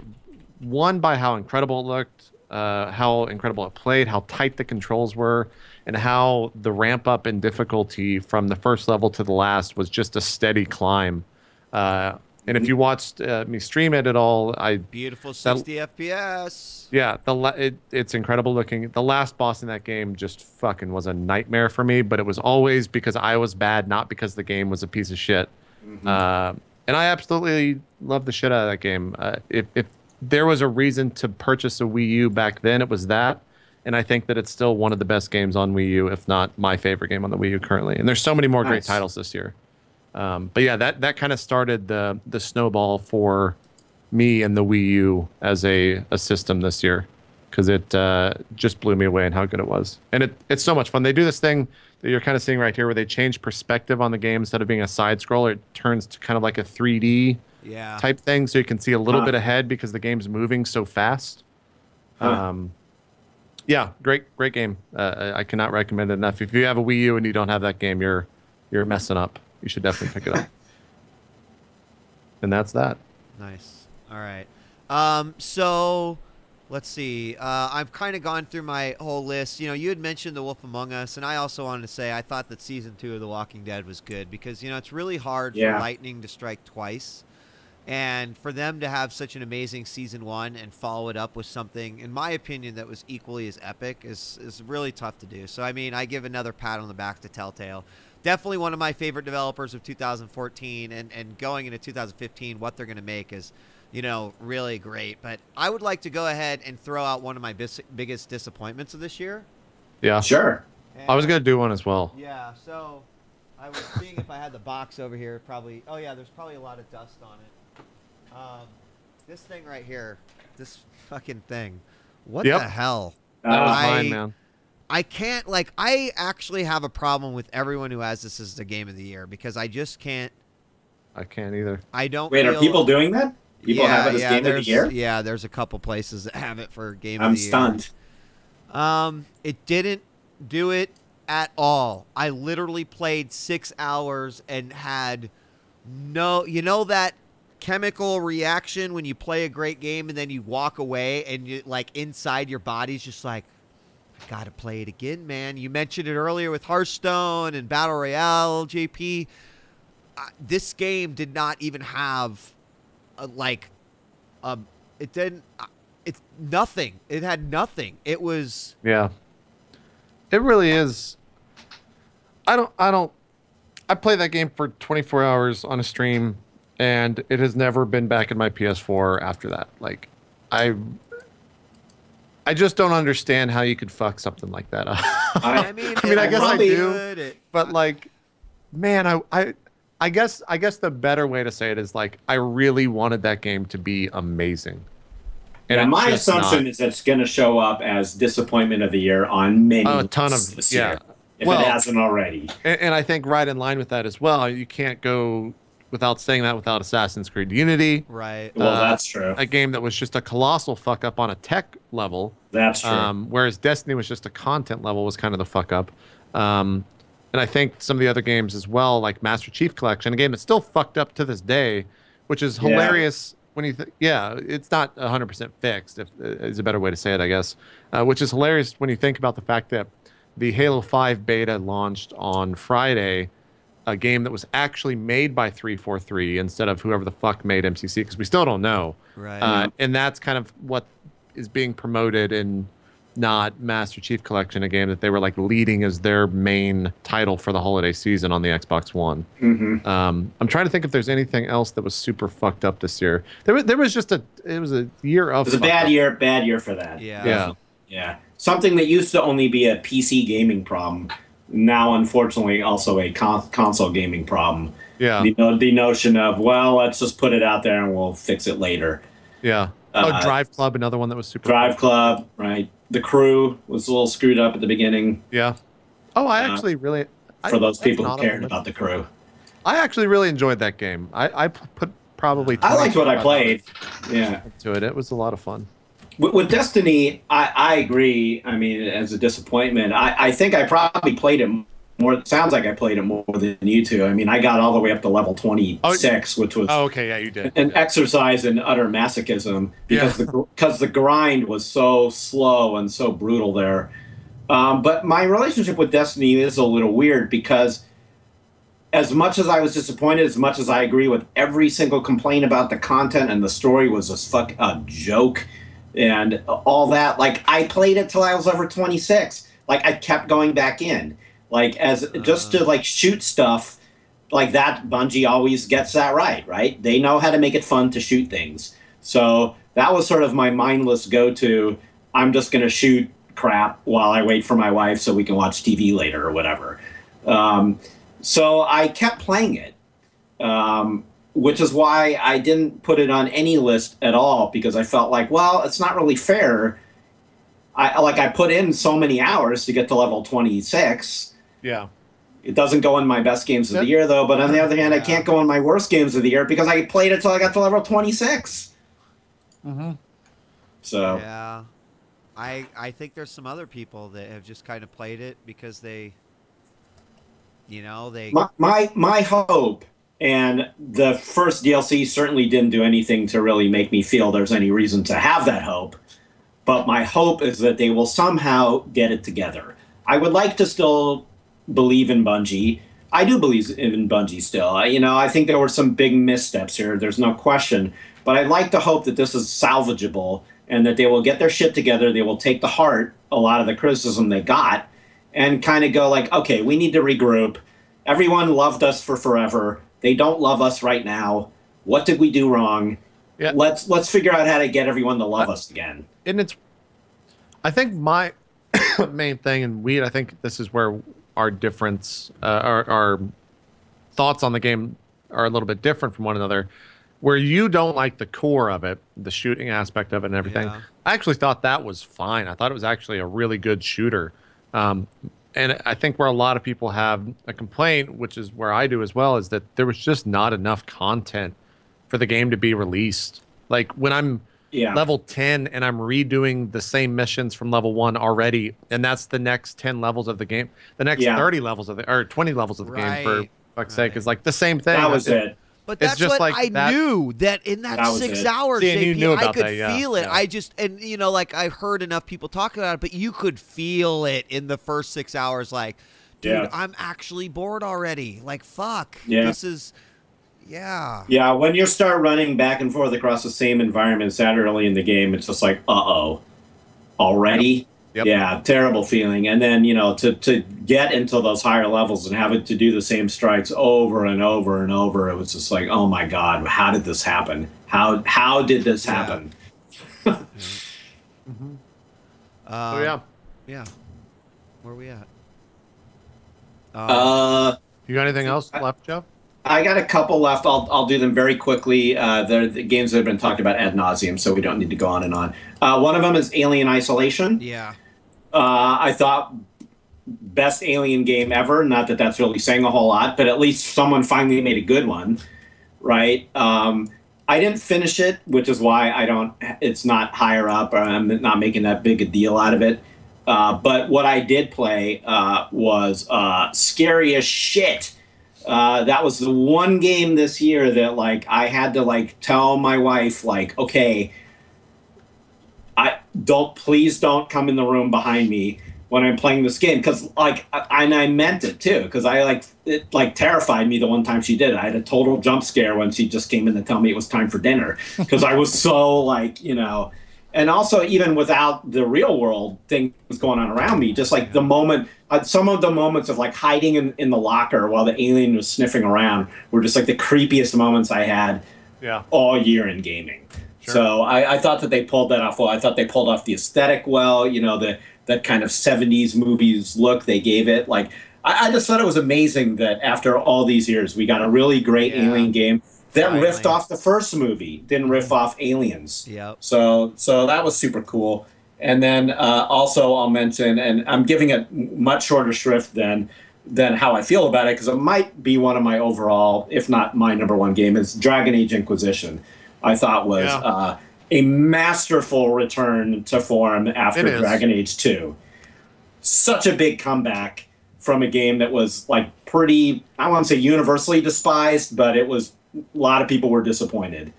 one, by how incredible it looked, how incredible it played, how tight the controls were, and how the ramp up in difficulty from the first level to the last was just a steady climb. And if you watched me stream it at all, beautiful 60 FPS. Yeah, it's incredible looking. The last boss in that game just fucking was a nightmare for me, but it was always because I was bad, not because the game was a piece of shit. And I absolutely love the shit out of that game. If there was a reason to purchase a Wii U back then, it was that. And I think that it's still one of the best games on Wii U, if not my favorite game on the Wii U currently. And there's so many more great titles this year. But yeah, that kind of started the snowball for me and the Wii U as a system this year, because it just blew me away in how good it was. And it's so much fun. They do this thing that you're kind of seeing right here where they change perspective on the game. Instead of being a side scroller, it turns to kind of like a 3D type thing, so you can see a little bit ahead because the game's moving so fast. Yeah, great game. I cannot recommend it enough. If you have a Wii U and you don't have that game, you're messing up. You should definitely pick it up. And that's that. Nice. All right. So let's see. I've kind of gone through my whole list. You know, you had mentioned The Wolf Among Us, and I also wanted to say I thought that Season 2 of The Walking Dead was good because, you know, it's really hard for lightning to strike twice. And for them to have such an amazing Season 1 and follow it up with something, in my opinion, that was equally as epic is really tough to do. So, I mean, I give another pat on the back to Telltale. Definitely one of my favorite developers of 2014, and going into 2015, what they're going to make is, you know, really great. But I would like to go ahead and throw out one of my biggest disappointments of this year. Yeah. Sure. And, I was going to do one as well. Yeah, so I was seeing if I had the box over here. Probably. Oh, yeah, there's probably a lot of dust on it. This thing right here, this fucking thing. What the hell? That was mine, man. I can't, like, I actually have a problem with everyone who has this as the game of the year because I just can't. I can't either. I don't. Wait, are people doing that? People have it as game of the year? Yeah, there's a couple places that have it for game of the year. I'm stunned. It didn't do it at all. I literally played 6 hours and had no, you know that chemical reaction when you play a great game and then you walk away and you, like, inside your body's just like, I gotta play it again, man. You mentioned it earlier with Hearthstone and Battle Royale, JP. This game did not even have it didn't, it's nothing. It had nothing. It was. Yeah. It really is. I played that game for 24 hours on a stream, and it has never been back in my PS4 after that. Like, I just don't understand how you could fuck something like that up. I mean, I guess I do, good. but like, man, I guess the better way to say it is, like, I really wanted that game to be amazing. And my assumption is it's going to show up as disappointment of the year on many a ton of this year, if it hasn't already. And I think right in line with that as well, you can't go without saying that without Assassin's Creed Unity. Right. Well, that's true. A game that was just a colossal fuck up on a tech level. That's true. Whereas Destiny was just a content level, was kind of the fuck up. And I think some of the other games as well, like Master Chief Collection, a game that's still fucked up to this day, which is hilarious when you it's not 100% fixed, is a better way to say it, I guess, which is hilarious when you think about the fact that the Halo 5 beta launched on Friday, a game that was actually made by 343 instead of whoever the fuck made MCC, because we still don't know. Right. And that's kind of what is being promoted in not Master Chief Collection, a game that they were like leading as their main title for the holiday season on the Xbox One. Mm-hmm. I'm trying to think if there's anything else that was super fucked up this year. There was just it was a year of. It was a bad year for that. Yeah. Something that used to only be a PC gaming problem, now unfortunately also a console gaming problem. Yeah. The notion of, well, let's just put it out there and we'll fix it later. Yeah. Drive Club, another one that was super Drive cool. Club, right? The Crew was a little screwed up at the beginning. Yeah. Oh, I actually really... For those people who cared cared about The Crew. I actually really enjoyed that game. I put probably 20 I liked what I played. Yeah. To it. It was a lot of fun. With Destiny, I agree. I mean, as a disappointment, I think I probably played it more. It sounds like I played it more than you two. I mean, I got all the way up to level 26, which was okay, yeah, you did. An exercise in utter masochism because the grind was so slow and so brutal there. But my relationship with Destiny is a little weird because as much as I was disappointed, as much as I agree with every single complaint about the content and the story was a joke and all that, like, I played it till I was over 26. Like, I kept going back in. Like, as just to, like, shoot stuff like that, Bungie always gets that right? They know how to make it fun to shoot things. So that was sort of my mindless go-to. I'm just going to shoot crap while I wait for my wife so we can watch TV later or whatever. So I kept playing it, which is why I didn't put it on any list at all, because I felt like, well, it's not really fair. I put in so many hours to get to level 26. Yeah. It doesn't go in my best games of the year, though. But on the other hand, I can't go in my worst games of the year because I played it till I got to level 26. Mm-hmm. So yeah, I think there's some other people that have just kind of played it because they, they. My hope, and the first DLC certainly didn't do anything to really make me feel there's any reason to have that hope. But my hope is that they will somehow get it together. I would like to still believe in Bungie. I do believe in Bungie still. I think there were some big missteps here. There's no question. But I'd like to hope that this is salvageable and that they will get their shit together. They will take to heart a lot of the criticism they got and kind of go like, okay, we need to regroup. Everyone loved us for forever. They don't love us right now. What did we do wrong? Yeah. Let's figure out how to get everyone to love us again. And I think my main thing, and I think this is where our difference, our thoughts on the game are a little bit different from one another. Where you don't like the core of it, the shooting aspect of it and everything. Yeah. I actually thought that was fine. I thought it was actually a really good shooter. And I think where a lot of people have a complaint, which is where I do as well, is that there was just not enough content for the game to be released. Like when I'm level 10 and I'm redoing the same missions from level 1 already, and that's the next 10 levels of the game, the next 30 levels of or 20 levels of the game, for fuck's sake, is like the same thing. That was it. But that's just what like I knew, that in that 6 hours, JP, I could feel it. I just, and like I've heard enough people talk about it, but you could feel it in the first 6 hours. Like, dude, I'm actually bored already. Like, fuck. This is, Yeah, when you start running back and forth across the same environments that early in the game, it's just like, uh-oh, already? Yep. Yeah, terrible feeling. And then, to get into those higher levels and have it to do the same strikes over and over and over, it was just like, oh my God, how did this happen? How did this happen? Mm-hmm. Yeah. Where are we at? You got anything else left, Joe? I got a couple left. I'll do them very quickly. They're the games that have been talked about ad nauseum, so we don't need to go on and on. One of them is Alien Isolation. Yeah. I thought best Alien game ever. Not that that's really saying a whole lot, but at least someone finally made a good one, right? I didn't finish it, which is why it's not higher up, or I'm not making that big a deal out of it. But what I did play was scary as shit. That was the one game this year that, like, I had to, like, tell my wife, like, okay, please don't come in the room behind me when I'm playing this game, because, like, and I meant it too, because it terrified me the one time she did it. I had a total jump scare when she just came in to tell me it was time for dinner, because I was so, like, and also even without the real world things going on around me, just like the moment. Some of the moments of, like, hiding in the locker while the alien was sniffing around were just, like, the creepiest moments I had all year in gaming. Sure. So I thought that they pulled that off well. I thought they pulled off the aesthetic well, that kind of 70s movies look they gave it. Like, I just thought it was amazing that after all these years, we got a really great Alien game. that riffed off the first movie, didn't riff off Aliens. Yep. So that was super cool. And then also I'll mention, and I'm giving it much shorter shrift than how I feel about it, because it might be one of my overall, if not my #1 game, is Dragon Age Inquisition. I thought was a masterful return to form after Dragon Age 2. Such a big comeback from a game that was like pretty, I won't say universally despised, but it was, a lot of people were disappointed.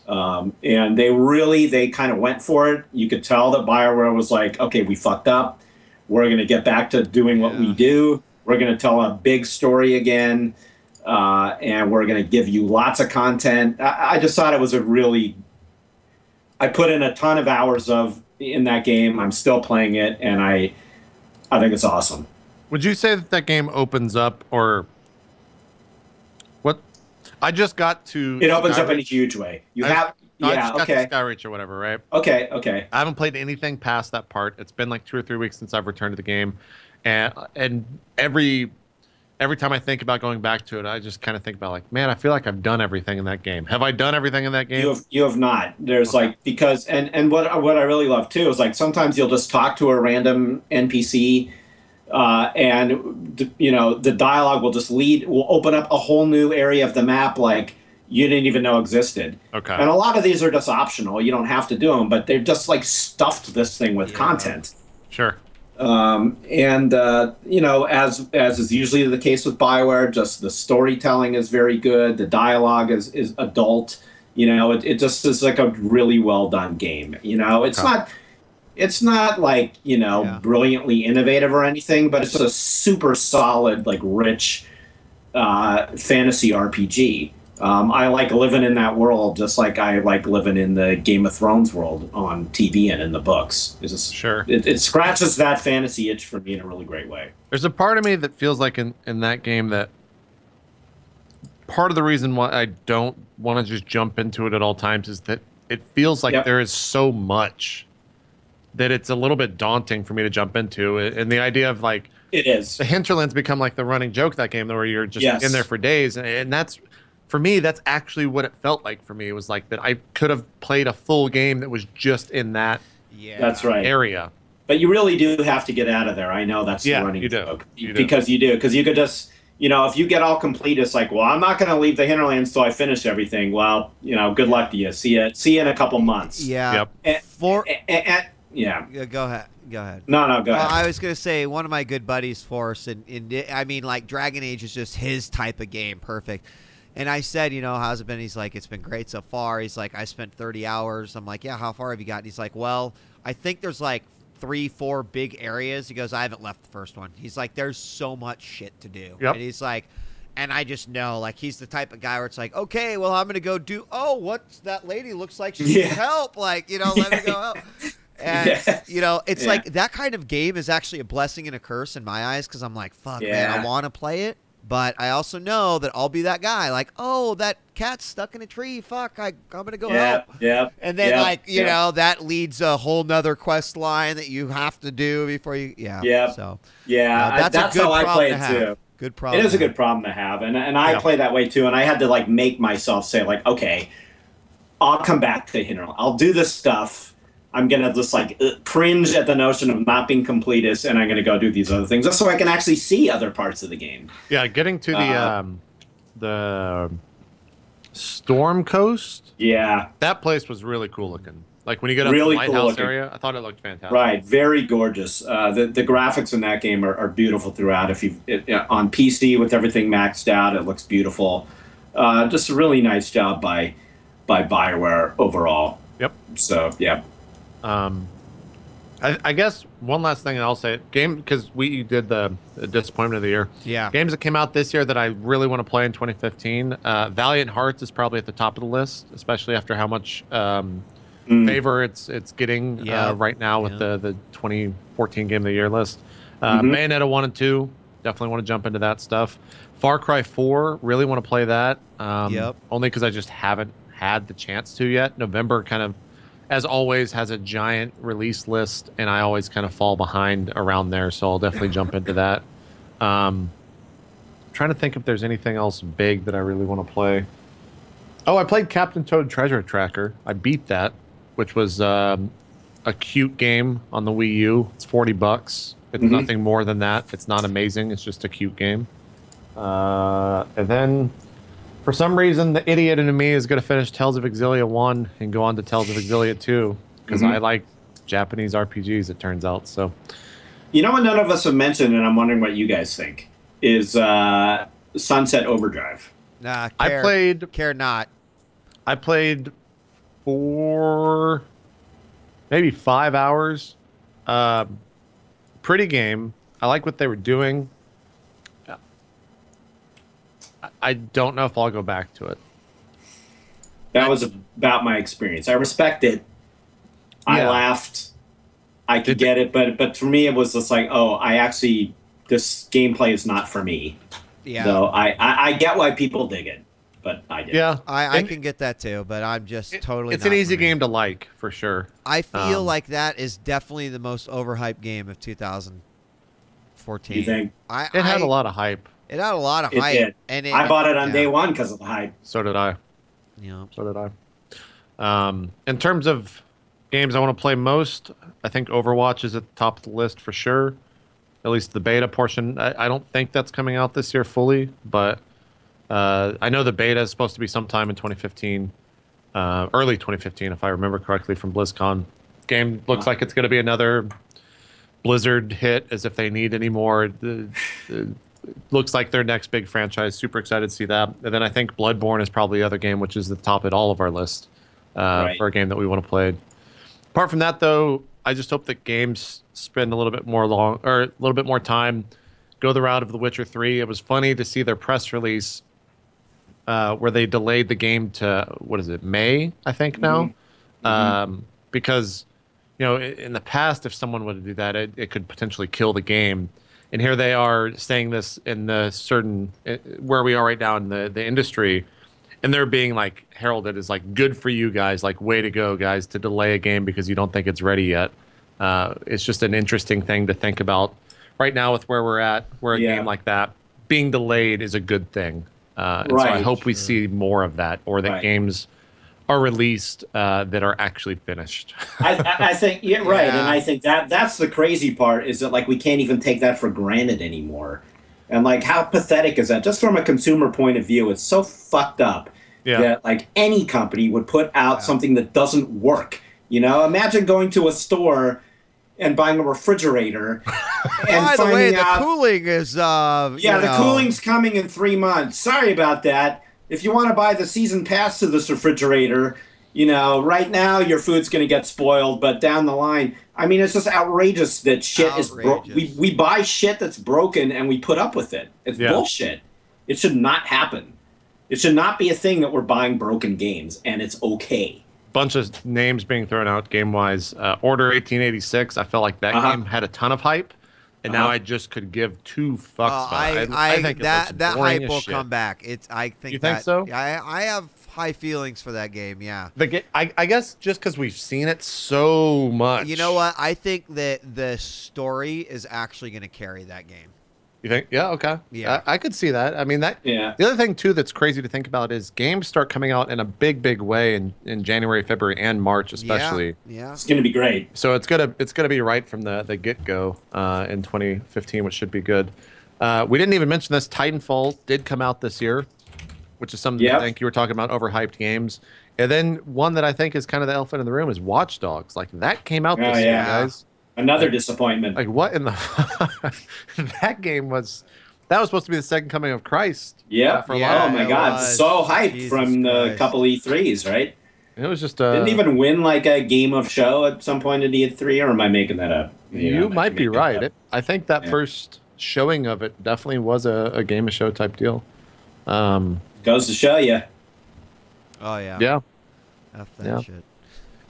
And they kind of went for it. You could tell that BioWare was like, okay, we fucked up. We're going to get back to doing what we do. We're going to tell a big story again. And we're going to give you lots of content. I just thought it was I put in a ton of hours in that game. I'm still playing it, and I think it's awesome. Would you say that game opens up, or what? I just got to. It opens up in a huge way. I just got to Skyreach or whatever, right? Okay. I haven't played anything past that part. It's been like 2 or 3 weeks since I've returned to the game, and every time I think about going back to it, I just kind of think about like, man, I feel like I've done everything in that game. Have I done everything in that game? You have not. There's because what I really love too is like sometimes you'll just talk to a random NPC. And the dialogue will open up a whole new area of the map like you didn't even know existed. Okay. And a lot of these are just optional. You don't have to do them, but they've just like stuffed this thing with content. Sure. As is usually the case with BioWare, just the storytelling is very good. The dialogue is adult. It just is like a really well done game. It's not like, brilliantly innovative or anything, but it's a super solid, like rich fantasy RPG. I like living in that world just like I like living in the Game of Thrones world on TV and in the books. It's just, sure. It scratches that fantasy itch for me in a really great way. There's a part of me that feels like in that game that part of the reason why I don't want to just jump into it at all times is that it feels like there is so much that it's a little bit daunting for me to jump into. And the idea of like, it is. The hinterlands become like the running joke of that game where you're just in there for days. And that's, for me, that's actually what it felt like for me. It was like that I could have played a full game that was just in that that's right. area. But you really do have to get out of there. I know that's the running joke. Because you do. Because you could just, if you get all complete, it's like, well, I'm not going to leave the hinterlands till I finish everything. Well, good luck to you. See you in a couple months. Yeah. Yep. Yeah, go ahead. No, go ahead. I was going to say, one of my good buddies, Force, I mean, like, Dragon Age is just his type of game, perfect. And I said, how's it been? He's like, it's been great so far. He's like, I spent 30 hours. I'm like, yeah, how far have you gotten? He's like, well, I think there's like 3-4 big areas. He goes, I haven't left the first one. He's like, there's so much shit to do. Yep. And he's like, and I just know, like, he's the type of guy where it's like, okay, well, I'm going to go do, what's that lady looks like she needs help. Like, let me go help. And, it's like that kind of game is actually a blessing and a curse in my eyes because I'm like, fuck, man, I want to play it. But I also know that I'll be that guy. Like, oh, that cat's stuck in a tree. Fuck, I'm going to go help. Yeah. And then, that leads a whole nother quest line that you have to do before you, So, that's how I play it, too. Good problem. It is a good problem to have. And I play that way, too. And I had to, like, make myself say, like, okay, I'll come back to Hinterland. I'll do this stuff. I'm going to just like cringe at the notion of not being completist, and I'm going to go do these other things just so I can actually see other parts of the game. Yeah, getting to the Storm Coast. Yeah. That place was really cool looking. Like when you get up really to the lighthouse area, I thought it looked fantastic. Right, very gorgeous. The graphics in that game are beautiful throughout. If on PC with everything maxed out, it looks beautiful. Just a really nice job by BioWare overall. Yep. So, yeah. I guess one last thing I'll say, because we did the disappointment of the year. Yeah. Games that came out this year that I really want to play in 2015. Valiant Hearts is probably at the top of the list, especially after how much favor it's getting right now with the 2014 Game of the Year list. Bayonetta 1 and 2, definitely want to jump into that stuff. Far Cry 4, really want to play that. Only because I just haven't had the chance to yet. November kind of, as always, has a giant release list, and I always kind of fall behind around there, so I'll definitely jump into that. Trying to think if there's anything else big that I really want to play. Oh, I played Captain Toad Treasure Tracker. I beat that, which was a cute game on the Wii U. It's $40. It's nothing more than that. It's not amazing. It's just a cute game. And then, for some reason, the idiot in me is going to finish Tales of Exilia 1 and go on to Tales of Exilia 2 because I like Japanese RPGs, it turns out. So, you know what none of us have mentioned, and I'm wondering what you guys think, is Sunset Overdrive. Nah, care not. I played 4, maybe 5 hours. Pretty game. I like what they were doing. I don't know if I'll go back to it. That was about my experience. I respect it. I laughed. I could get it, but for me, it was just like, oh, this gameplay is not for me. Yeah. So I get why people dig it, but I didn't. Yeah, I can get that too, but I'm just totally. It's an easy game to like for sure. I feel like that is definitely the most overhyped game of 2014. You think? It had a lot of hype. It had a lot of hype. Did. And I bought it on day one because of the hype. So did I. Yeah. So did I. In terms of games I want to play most, I think Overwatch is at the top of the list for sure. At least the beta portion. I don't think that's coming out this year fully, but I know the beta is supposed to be sometime in 2015, early 2015, if I remember correctly from BlizzCon. Game looks like it's going to be another Blizzard hit, as if they need any more. Looks like their next big franchise. Super excited to see that. And then I think Bloodborne is probably the other game, which is the top at all of our list for a game that we want to play. Apart from that, though, I just hope that games spend a little bit more time, go the route of The Witcher 3. It was funny to see their press release where they delayed the game to, what is it, May, I think now? Because, you know, in the past, if someone would do that, it could potentially kill the game. And here they are saying this in the where we are right now in the industry, and they're being like heralded as like, good for you guys, like way to go guys to delay a game because you don't think it's ready yet. It's just an interesting thing to think about right now with where we're at, where a game like that being delayed is a good thing. And so I hope we see more of that, or that games are released that are actually finished. I think right, and I think that's the crazy part, is that like we can't even take that for granted anymore, and like how pathetic is that? Just from a consumer point of view, it's so fucked up that like any company would put out something that doesn't work. You know, imagine going to a store and buying a refrigerator and by the way, the cooling is the cooling's coming in 3 months. Sorry about that. If you want to buy the season pass to this refrigerator, you know, right now your food's going to get spoiled, but down the line, I mean, it's just outrageous that shit is broken. We buy shit that's broken and we put up with it. It's bullshit. It should not happen. It should not be a thing that we're buying broken games, and it's okay. Bunch of names being thrown out game-wise. Order 1886, I felt like that game had a ton of hype. And now I just could give 2 fucks about it. I think that hype will come back. I think you think so? I have high feelings for that game. Yeah. I guess just because we've seen it so much. You know what? I think that the story is actually going to carry that game. You think? Yeah. Okay. Yeah. I could see that. I mean that. Yeah. The other thing too that's crazy to think about is games start coming out in a big way in January, February, and March especially. Yeah. It's going to be great. So it's gonna be right from the get go in 2015, which should be good. We didn't even mention this. Titanfall did come out this year, which is something I think you were talking about, overhyped games. And then one that I think is kind of the elephant in the room is Watch Dogs. Like that came out this year, guys. Another disappointment. Like what in the that game was supposed to be the second coming of Christ. Yeah. Oh my God. So hyped from the couple E3s, right? It was just didn't even win like a game of show at some point at E3, or am I making that up? You might be right. I think that first showing of it definitely was a game of show type deal. Goes to show you. Oh yeah. Yeah. F that shit.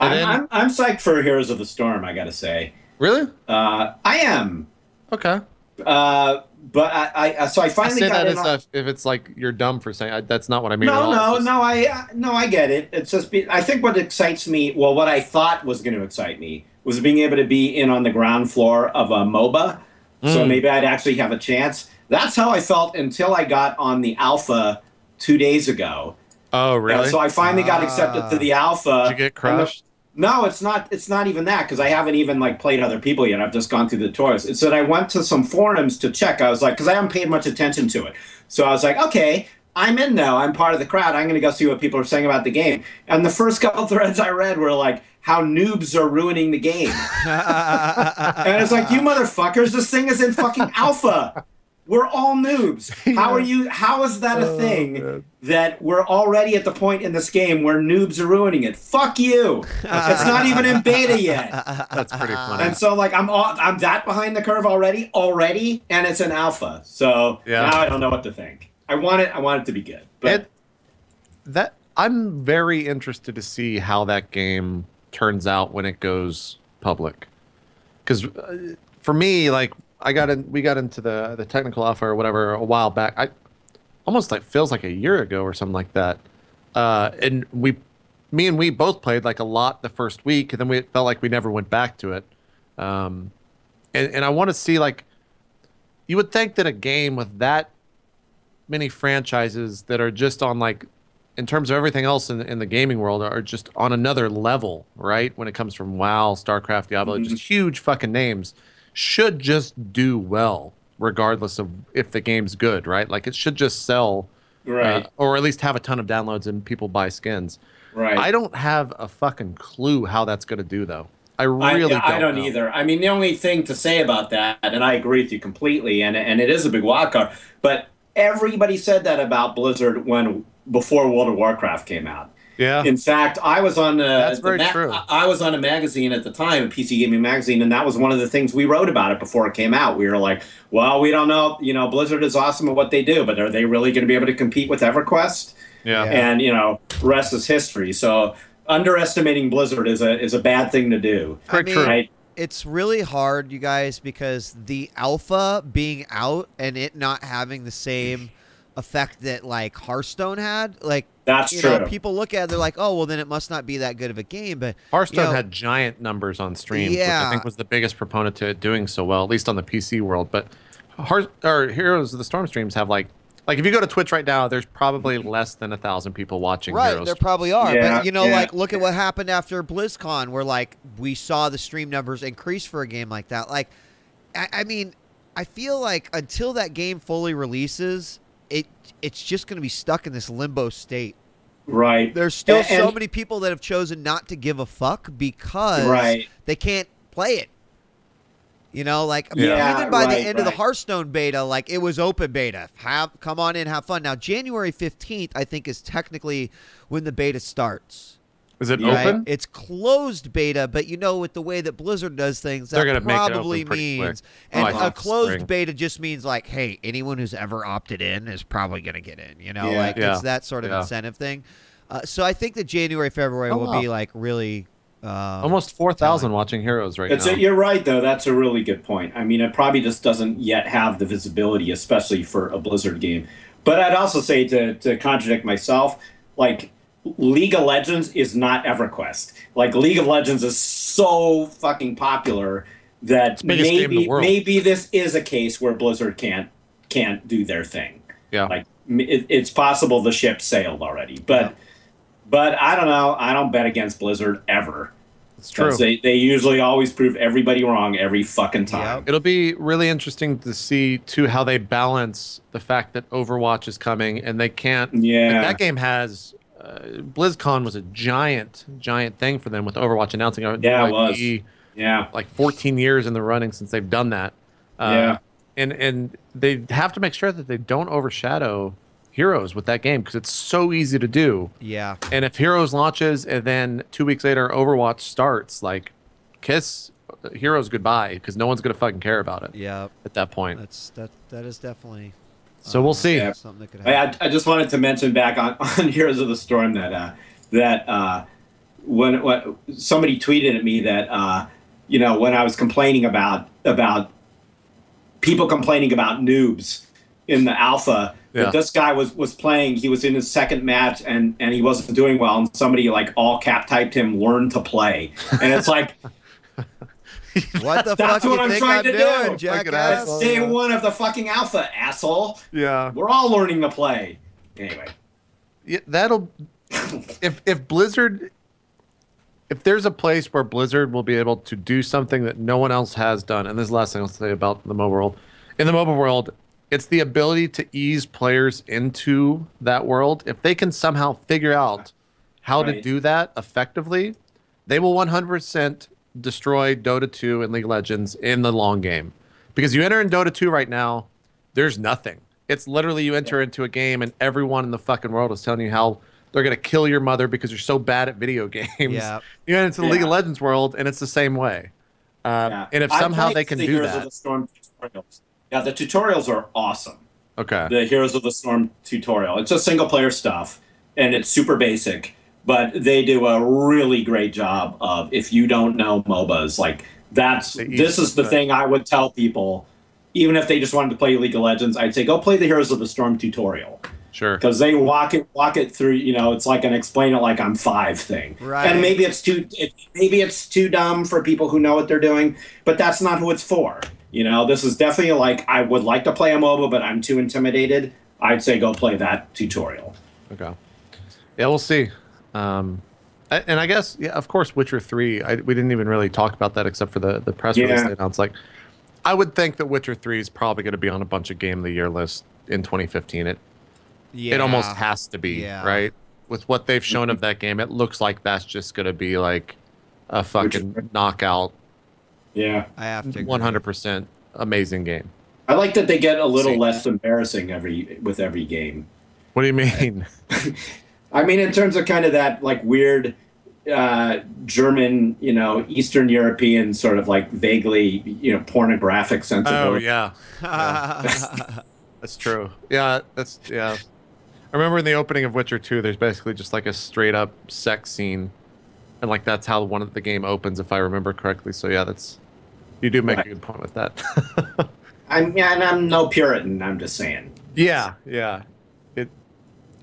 I'm psyched for Heroes of the Storm, I gotta say. Really? I am. Okay. But I finally say got that in as if it's like you're dumb for saying that's not what I mean. No, I get it. It's just I think what excites me, well, what I thought was going to excite me was being able to be in on the ground floor of a MOBA, so maybe I'd actually have a chance. That's how I felt until I got on the alpha 2 days ago. Oh, really? So I finally got accepted to the alpha. Did you get crushed? No, it's not. It's not even that, because I haven't even like played other people yet. I've just gone through the tours. It's that I went to some forums to check. I was like, because I haven't paid much attention to it. So I was like, okay, I'm in now. I'm part of the crowd. I'm going to go see what people are saying about the game. And the first couple threads I read were like, how noobs are ruining the game. And it's like, you motherfuckers, this thing is in fucking alpha. We're all noobs. How is that a thing that we're already at the point in this game where noobs are ruining it? Fuck you. It's not even in beta yet. That's pretty funny. And so like I'm that behind the curve already, and it's an alpha. So now I don't know what to think. I want it to be good. But I'm very interested to see how that game turns out when it goes public. Because for me, like, we got into the technical alpha or whatever a while back. I almost like feels like a year ago or something like that. And me and we both played like a lot the first week, and then we felt like we never went back to it. And I want to see, like, you would think that a game with that many franchises that are just on, like, in terms of everything else in the gaming world, are just on another level, right? When it comes from WoW, StarCraft, Diablo, just huge fucking names, should just do well, regardless of if the game's good, right? Like, it should just sell, right, or at least have a ton of downloads and people buy skins. Right. I don't have a fucking clue how that's going to do, though. I really I don't know. either. I mean, the only thing to say about that, and I agree with you completely, and it is a big wild card, but everybody said that about Blizzard before World of Warcraft came out. Yeah. In fact, I was on That's very true. I was on a magazine at the time, a PC gaming magazine, and that was one of the things we wrote about it before it came out. We were like, well, we don't know. You know, Blizzard is awesome at what they do, but are they really going to be able to compete with EverQuest? Yeah. And, you know, rest is history. So underestimating Blizzard is a bad thing to do. I mean, it's really hard, you guys, because the alpha being out and it not having the same effect that, like, Hearthstone had, like, that's you true. know, people look at it, they're like, oh, well, then it must not be that good of a game. But Hearthstone had giant numbers on streams, which I think was the biggest proponent to it doing so well, at least on the PC world. But Heroes of the Storm streams have like if you go to Twitch right now, there's probably less than 1,000 people watching. Right, Heroes. there probably are. Yeah, but, you know, like, look at what happened after BlizzCon, where, like, we saw the stream numbers increase for a game like that. Like, I mean, I feel like until that game fully releases, it's just going to be stuck in this limbo state. Right. There's still so many people that have chosen not to give a fuck because they can't play it. You know, like, I mean, even by the end of the Hearthstone beta, like, it was open beta. Come on in, have fun. Now, January 15th, I think, is technically when the beta starts. Is it open? It's closed beta, but, you know, with the way that Blizzard does things, that probably means. And a closed beta just means, like, hey, anyone who's ever opted in is probably going to get in. You know, it's that sort of incentive thing. So I think that January, February will be, like, really. Almost 4,000 watching Heroes right now. You're right, though. That's a really good point. I mean, it probably just doesn't yet have the visibility, especially for a Blizzard game. But I'd also say, to contradict myself, like, League of Legends is not EverQuest. Like, League of Legends is so fucking popular that maybe this is a case where Blizzard can't do their thing. Yeah. Like, it's possible the ship sailed already. But I don't know. I don't bet against Blizzard ever. It's true. They usually always prove everybody wrong every fucking time. It'll be really interesting to see, too, how they balance the fact that Overwatch is coming and they can't. Yeah. That game has. BlizzCon was a giant thing for them with Overwatch announcing it. Yeah, it was. Like 14 years in the running since they've done that. And they have to make sure that they don't overshadow Heroes with that game because it's so easy to do. Yeah. And if Heroes launches and then 2 weeks later Overwatch starts, like, kiss Heroes goodbye because no one's gonna fucking care about it. Yeah. At that point. That is definitely. So we'll see. Something that could happen. I just wanted to mention back on Heroes of the Storm that when somebody tweeted at me that you know, when I was complaining about people complaining about noobs in the alpha, that this guy was playing. He was in his second match and he wasn't doing well, and somebody, like, all cap typed him "learn to play," and it's like. What the fuck do you think I'm doing, jackass? It's day one of the fucking alpha, asshole. Yeah. We're all learning to play. Anyway. Yeah, that'll if Blizzard, if there's a place where Blizzard will be able to do something that no one else has done, and this is the last thing I'll say about the mobile world. In the mobile world, it's the ability to ease players into that world. If they can somehow figure out how to do that effectively, they will 100% destroy Dota 2 and League of Legends in the long game. Because you enter in Dota 2 right now, there's nothing. It's literally you enter into a game and everyone in the fucking world is telling you how they're going to kill your mother because you're so bad at video games. Yeah. You enter into the League of Legends world and it's the same way. And if somehow they can do that. Of the Storm tutorials. Yeah, the tutorials are awesome. Okay. The Heroes of the Storm tutorial. It's just single player stuff and it's super basic, but they do a really great job of, if you don't know MOBAs, like this is the thing I would tell people. Even if they just wanted to play League of Legends, I'd say go play the Heroes of the Storm tutorial. Sure. Because they walk it through. You know, it's like an explain it like I'm 5 thing. Right. And maybe it's too dumb for people who know what they're doing, but that's not who it's for. You know, this is definitely like, I would like to play a MOBA, but I'm too intimidated. I'd say go play that tutorial. Okay. Yeah, we'll see. And I guess, yeah, of course, Witcher 3. We didn't even really talk about that except for the press release they announced. Like, I would think that Witcher 3 is probably going to be on a bunch of Game of the Year lists in 2015. It almost has to be, right? With what they've shown of that game, it looks like that's just going to be like a fucking knockout. Yeah. I have to 100% amazing game. I like that they get a little less embarrassing with every game. What do you mean? I mean, in terms of kind of that like weird German, you know, Eastern European sort of like vaguely, you know, pornographic sensibility. Oh, that's true. Yeah, I remember in the opening of Witcher 2, there's basically just like a straight up sex scene. And like that's how one of the game opens, if I remember correctly. So yeah, you do make a good point with that. I'm no Puritan, I'm just saying. Yeah.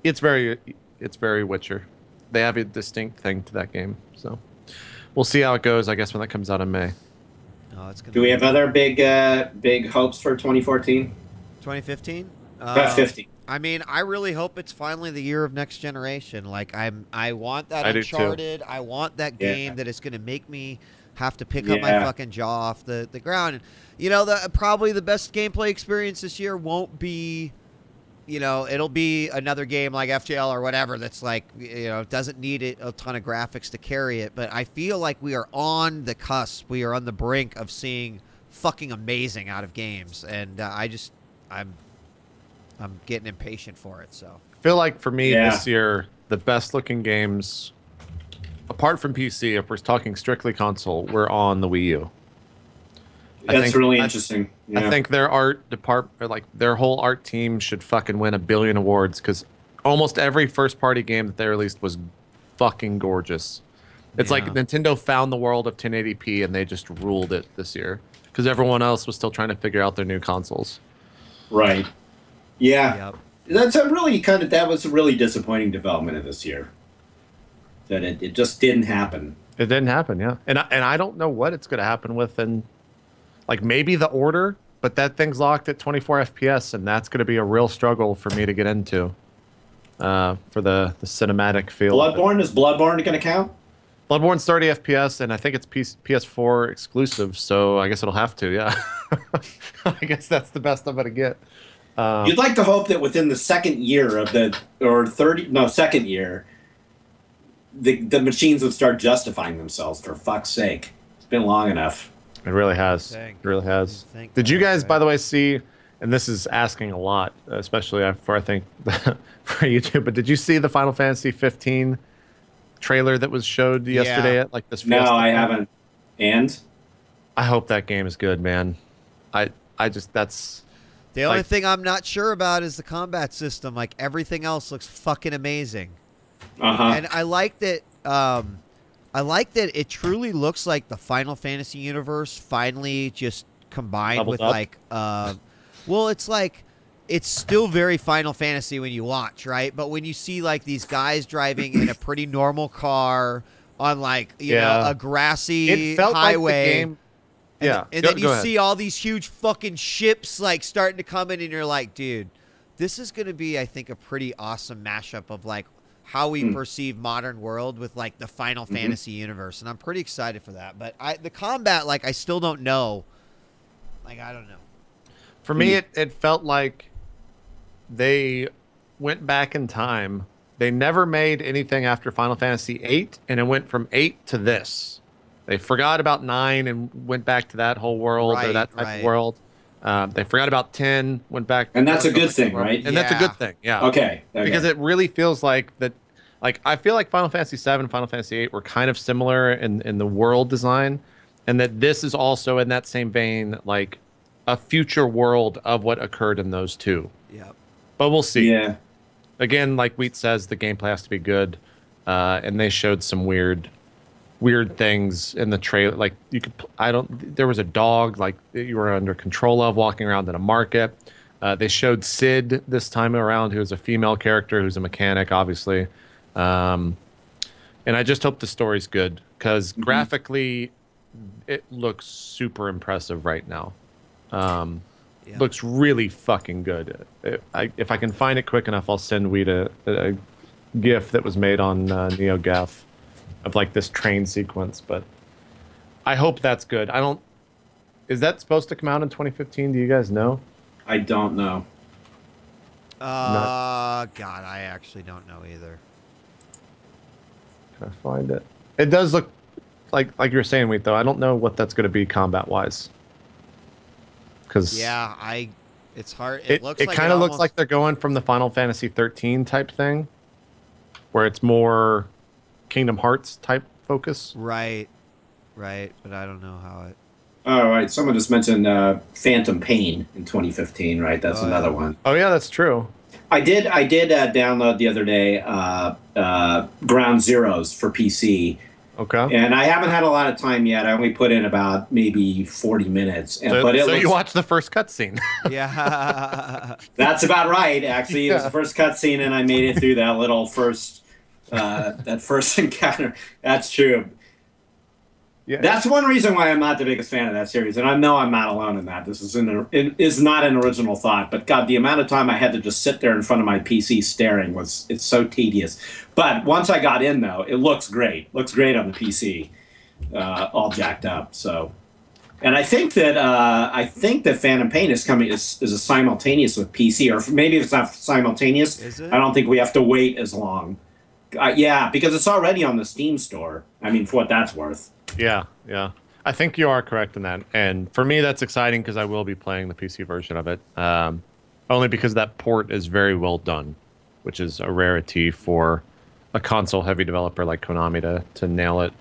It's very Witcher. They have a distinct thing to that game, so we'll see how it goes. I guess when that comes out in May. Oh, it's gonna do we have other big hopes for 2014? 2015? 15. I mean, I really hope it's finally the year of next generation. Like I want that Uncharted. I want that game that is going to make me have to pick up my fucking jaw off the ground. And, you know, probably the best gameplay experience this year won't be, you know, it'll be another game like FGL or whatever that's like, you know, doesn't need a ton of graphics to carry it. But I feel like we are on the cusp. We are on the brink of seeing fucking amazing out of games. And I'm getting impatient for it. So I feel like for me this year, the best looking games, apart from PC, if we're talking strictly console, were on the Wii U. That's really interesting. I think their art department, like their whole art team, should fucking win 1 billion awards because almost every first party game that they released was fucking gorgeous. It's like Nintendo found the world of 1080p and they just ruled it this year because everyone else was still trying to figure out their new consoles. Right. Yeah. Yep. That was a really disappointing development of this year. That it just didn't happen. It didn't happen, yeah. And I don't know what it's going to happen with, and like maybe the Order, but that thing's locked at 24 FPS, and that's going to be a real struggle for me to get into for the cinematic feel. Is Bloodborne going to count? Bloodborne's 30 FPS, and I think it's PS4 exclusive, so I guess it'll have to, yeah. I guess that's the best I'm going to get. You'd like to hope that within the second year of second year, the machines would start justifying themselves, for fuck's sake. It's been long enough. It really has. It really has. Did you guys, by the way, see, and this is asking a lot, especially for, I think, for YouTube, but did you see the Final Fantasy 15 trailer that was showed yesterday at like this No, I haven't. And? I hope that game is good, man. I just, that's... The only thing I'm not sure about is the combat system. Like, everything else looks fucking amazing. And I like that it truly looks like the Final Fantasy universe finally just combined Leveled with up. like well, it's like it's still very Final Fantasy when you watch, right? But when you see like these guys driving in a pretty normal car on like, you know, a grassy it felt highway. Like the game. And then you see all these huge fucking ships like starting to come in, and you're like, dude, this is going to be, I think, a pretty awesome mashup of like how we perceive modern world with like the Final Fantasy universe, and I'm pretty excited for that. But the combat, like, I still don't know. Like, I don't know. For me, it felt like they went back in time. They never made anything after Final Fantasy VIII, and it went from 8 to this. They forgot about 9 and went back to that whole world or that type of world. They forgot about 10, went back. And that's a good thing, right? And that's a good thing, yeah. Okay. Because it really feels like that. Like, I feel like Final Fantasy VII and Final Fantasy VIII were kind of similar in the world design, and that this is also in that same vein, like a future world of what occurred in those two. Yeah. But we'll see. Yeah. Again, like Wheat says, the gameplay has to be good, and they showed some weird things in the trailer. Like, you could, there was a dog like you were under control of walking around in a market. They showed Sid this time around, who's a female character who's a mechanic, obviously. And I just hope the story's good, because graphically it looks super impressive right now. Looks really fucking good. If I can find it quick enough, I'll send Wheat a GIF that was made on NeoGAF of like this train sequence. But I hope that's good. Is that supposed to come out in 2015? Do you guys know? I don't know. God, I actually don't know either. Can I find it? It does look like you were saying, Wheat, though. I don't know what that's going to be combat-wise. It's hard. It kind of looks like they're going from the Final Fantasy 13 type thing, where it's more Kingdom Hearts type focus. Right. But I don't know how it. All right. Someone just mentioned Phantom Pain in 2015. Right. That's another one. Oh yeah, that's true. I did download the other day Ground Zeroes for PC. Okay. And I haven't had a lot of time yet. I only put in about maybe 40 minutes. So you watched the first cutscene. Yeah. That's about right, actually. It was the first cutscene, and I made it through that little first encounter. That's true. Yeah. That's one reason why I'm not the biggest fan of that series, and I know I'm not alone in that. This is not an original thought, but God, the amount of time I had to just sit there in front of my PC staring it's so tedious. But once I got in, though, it looks great. Looks great on the PC, all jacked up. So, and I think that Phantom Pain is a simultaneous with PC, or maybe it's not simultaneous. Is it? I don't think we have to wait as long. Yeah, because it's already on the Steam store. I mean, for what that's worth. Yeah. I think you are correct in that. And for me, that's exciting because I will be playing the PC version of it. Only because that port is very well done, which is a rarity for a console-heavy developer like Konami to nail it.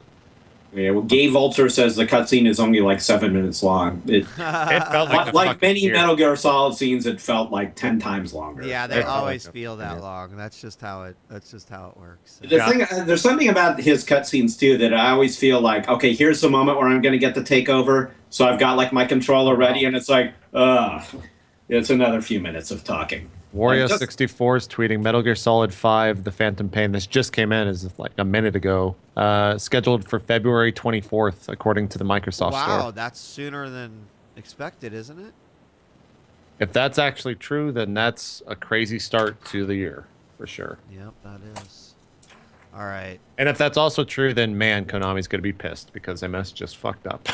Yeah, well, Gay Vulture says the cutscene is only like 7 minutes long. It felt like many Metal Gear Solid scenes, it felt like 10 times longer. Yeah, they always feel that long. That's just how it works. So. There's something about his cutscenes too that I always feel like, okay, here's the moment where I'm going to get to take over. So I've got like my controller ready, and it's like, it's another few minutes of talking. Wario64 is tweeting Metal Gear Solid 5, The Phantom Pain. This just came in as like a minute ago. Scheduled for February 24th, according to the Microsoft Store. Wow, that's sooner than expected, isn't it? If that's actually true, then that's a crazy start to the year, for sure. Yep, that is. All right. And if that's also true, then man, Konami's going to be pissed because MS just fucked up.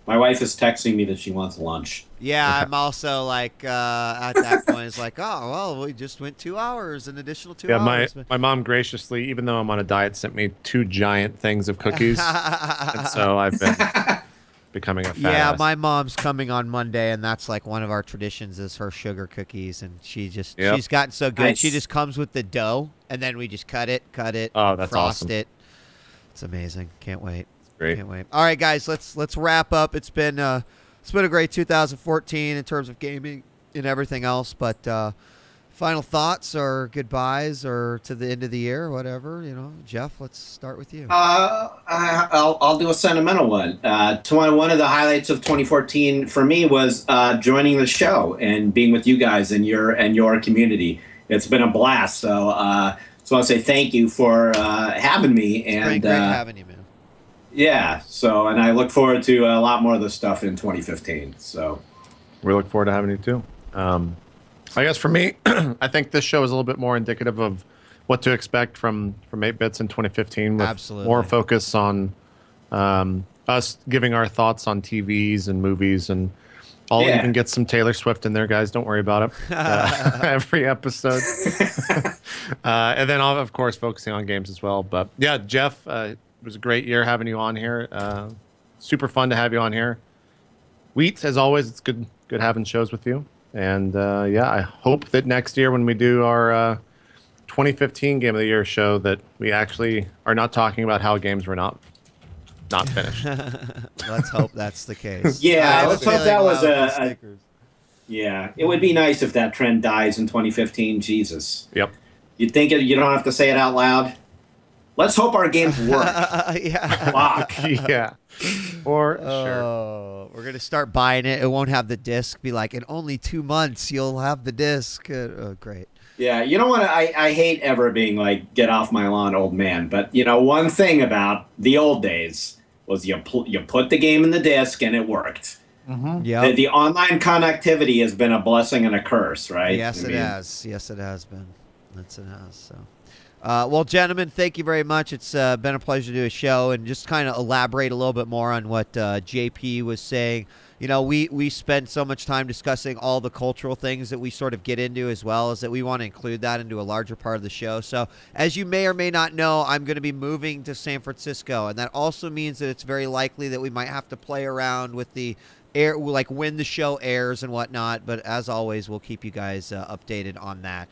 My wife is texting me that she wants lunch. Yeah, I'm also like, at that point, it's like, oh, well, we just went 2 hours, an additional 2 hours. My mom graciously, even though I'm on a diet, sent me 2 giant things of cookies. And so I've been becoming a fat ass. My mom's coming on Monday, and that's like one of our traditions is her sugar cookies, and she's gotten so good. Nice. She just comes with the dough, and then we just cut it, oh, that's frost awesome. it. It's amazing. Can't wait. Great. Can't wait. All right, guys, let's wrap up. It's been a great 2014 in terms of gaming and everything else. But final thoughts or goodbyes or to the end of the year, whatever. Jeff, let's start with you. I'll do a sentimental one. One of the highlights of 2014 for me was joining the show and being with you guys and your community. It's been a blast. So I want to say thank you for having me. It's great having you, man. Yeah, and I look forward to a lot more of this stuff in 2015. So we look forward to having you too. I guess for me, I think this show is a little bit more indicative of what to expect from 8-Bits in 2015, with Absolutely. more focus on us giving our thoughts on TVs and movies, and I'll even get some Taylor Swift in there, guys. Don't worry about it. Every episode. And then I'll, of course, focusing on games as well. But yeah, Jeff, it was a great year having you on here. Super fun to have you on here. Wheat, as always, it's good having shows with you. And yeah, I hope that next year when we do our 2015 Game of the Year show that we actually are not talking about how games were not finished. Let's hope that's the case. Yeah, let's hope that was yeah, it would be nice if that trend dies in 2015. Jesus. Yep. You think you don't have to say it out loud? Let's hope our games work. Yeah. Fuck. Yeah. For sure. We're going to start buying it. It won't have the disc. Be like, in only 2 months, you'll have the disc. Oh, great. Yeah, you know what? I hate ever being like, get off my lawn, old man. But, you know, one thing about the old days was you put the game in the disc and it worked. Mm-hmm. Yeah. The online connectivity has been a blessing and a curse, right? Yes, it has. Yes, it has been. Yes, it has. So. Well, gentlemen, thank you very much. It's been a pleasure to do a show and just kind of elaborate a little bit more on what JP was saying. You know, we spend so much time discussing all the cultural things that we sort of get into, as well as that we want to include that into a larger part of the show. So as you may or may not know, I'm going to be moving to San Francisco, and that also means that it's very likely that we might have to play around with the air, like when the show airs and whatnot. But as always, we'll keep you guys updated on that.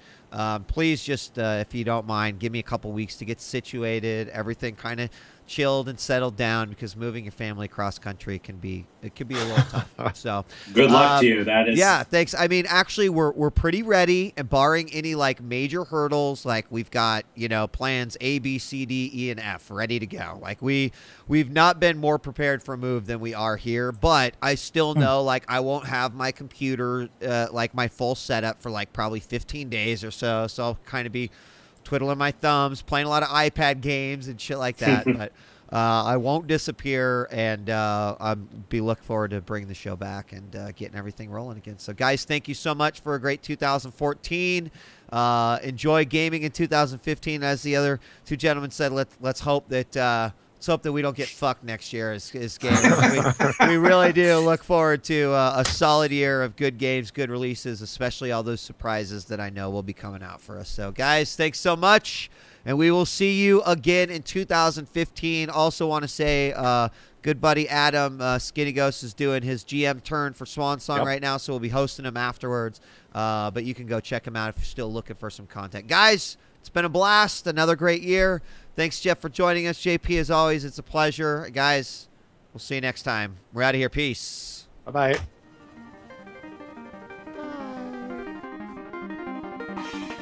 Please just, if you don't mind, give me a couple weeks to get situated, everything kind of chilled and settled down, because moving your family cross country can be a little tough. So good luck to you. That is, yeah, thanks. I mean, actually, we're pretty ready, and barring any like major hurdles, like we've got, you know, plans A, B, C, D, E, and F ready to go. Like we've not been more prepared for a move than we are here, but I still know like I won't have my computer like my full setup for like probably 15 days or so. So I'll kind of be twiddling my thumbs, playing a lot of iPad games and shit like that. But I won't disappear, and I'll be looking forward to bringing the show back and getting everything rolling again. So, guys, thank you so much for a great 2014. Enjoy gaming in 2015, as the other two gentlemen said. Let's hope that we don't get fucked next year as gamers. we really do look forward to a solid year of good games, good releases, especially all those surprises that I know will be coming out for us. So, guys, thanks so much, and we will see you again in 2015. Also want to say good buddy Adam Skinny Ghost is doing his GM turn for Swan Song right now, so we'll be hosting him afterwards. But you can go check him out if you're still looking for some content. Guys, it's been a blast. Another great year. Thanks, Jeff, for joining us. JP, as always, it's a pleasure. Guys, we'll see you next time. We're out of here. Peace. Bye-bye. Bye.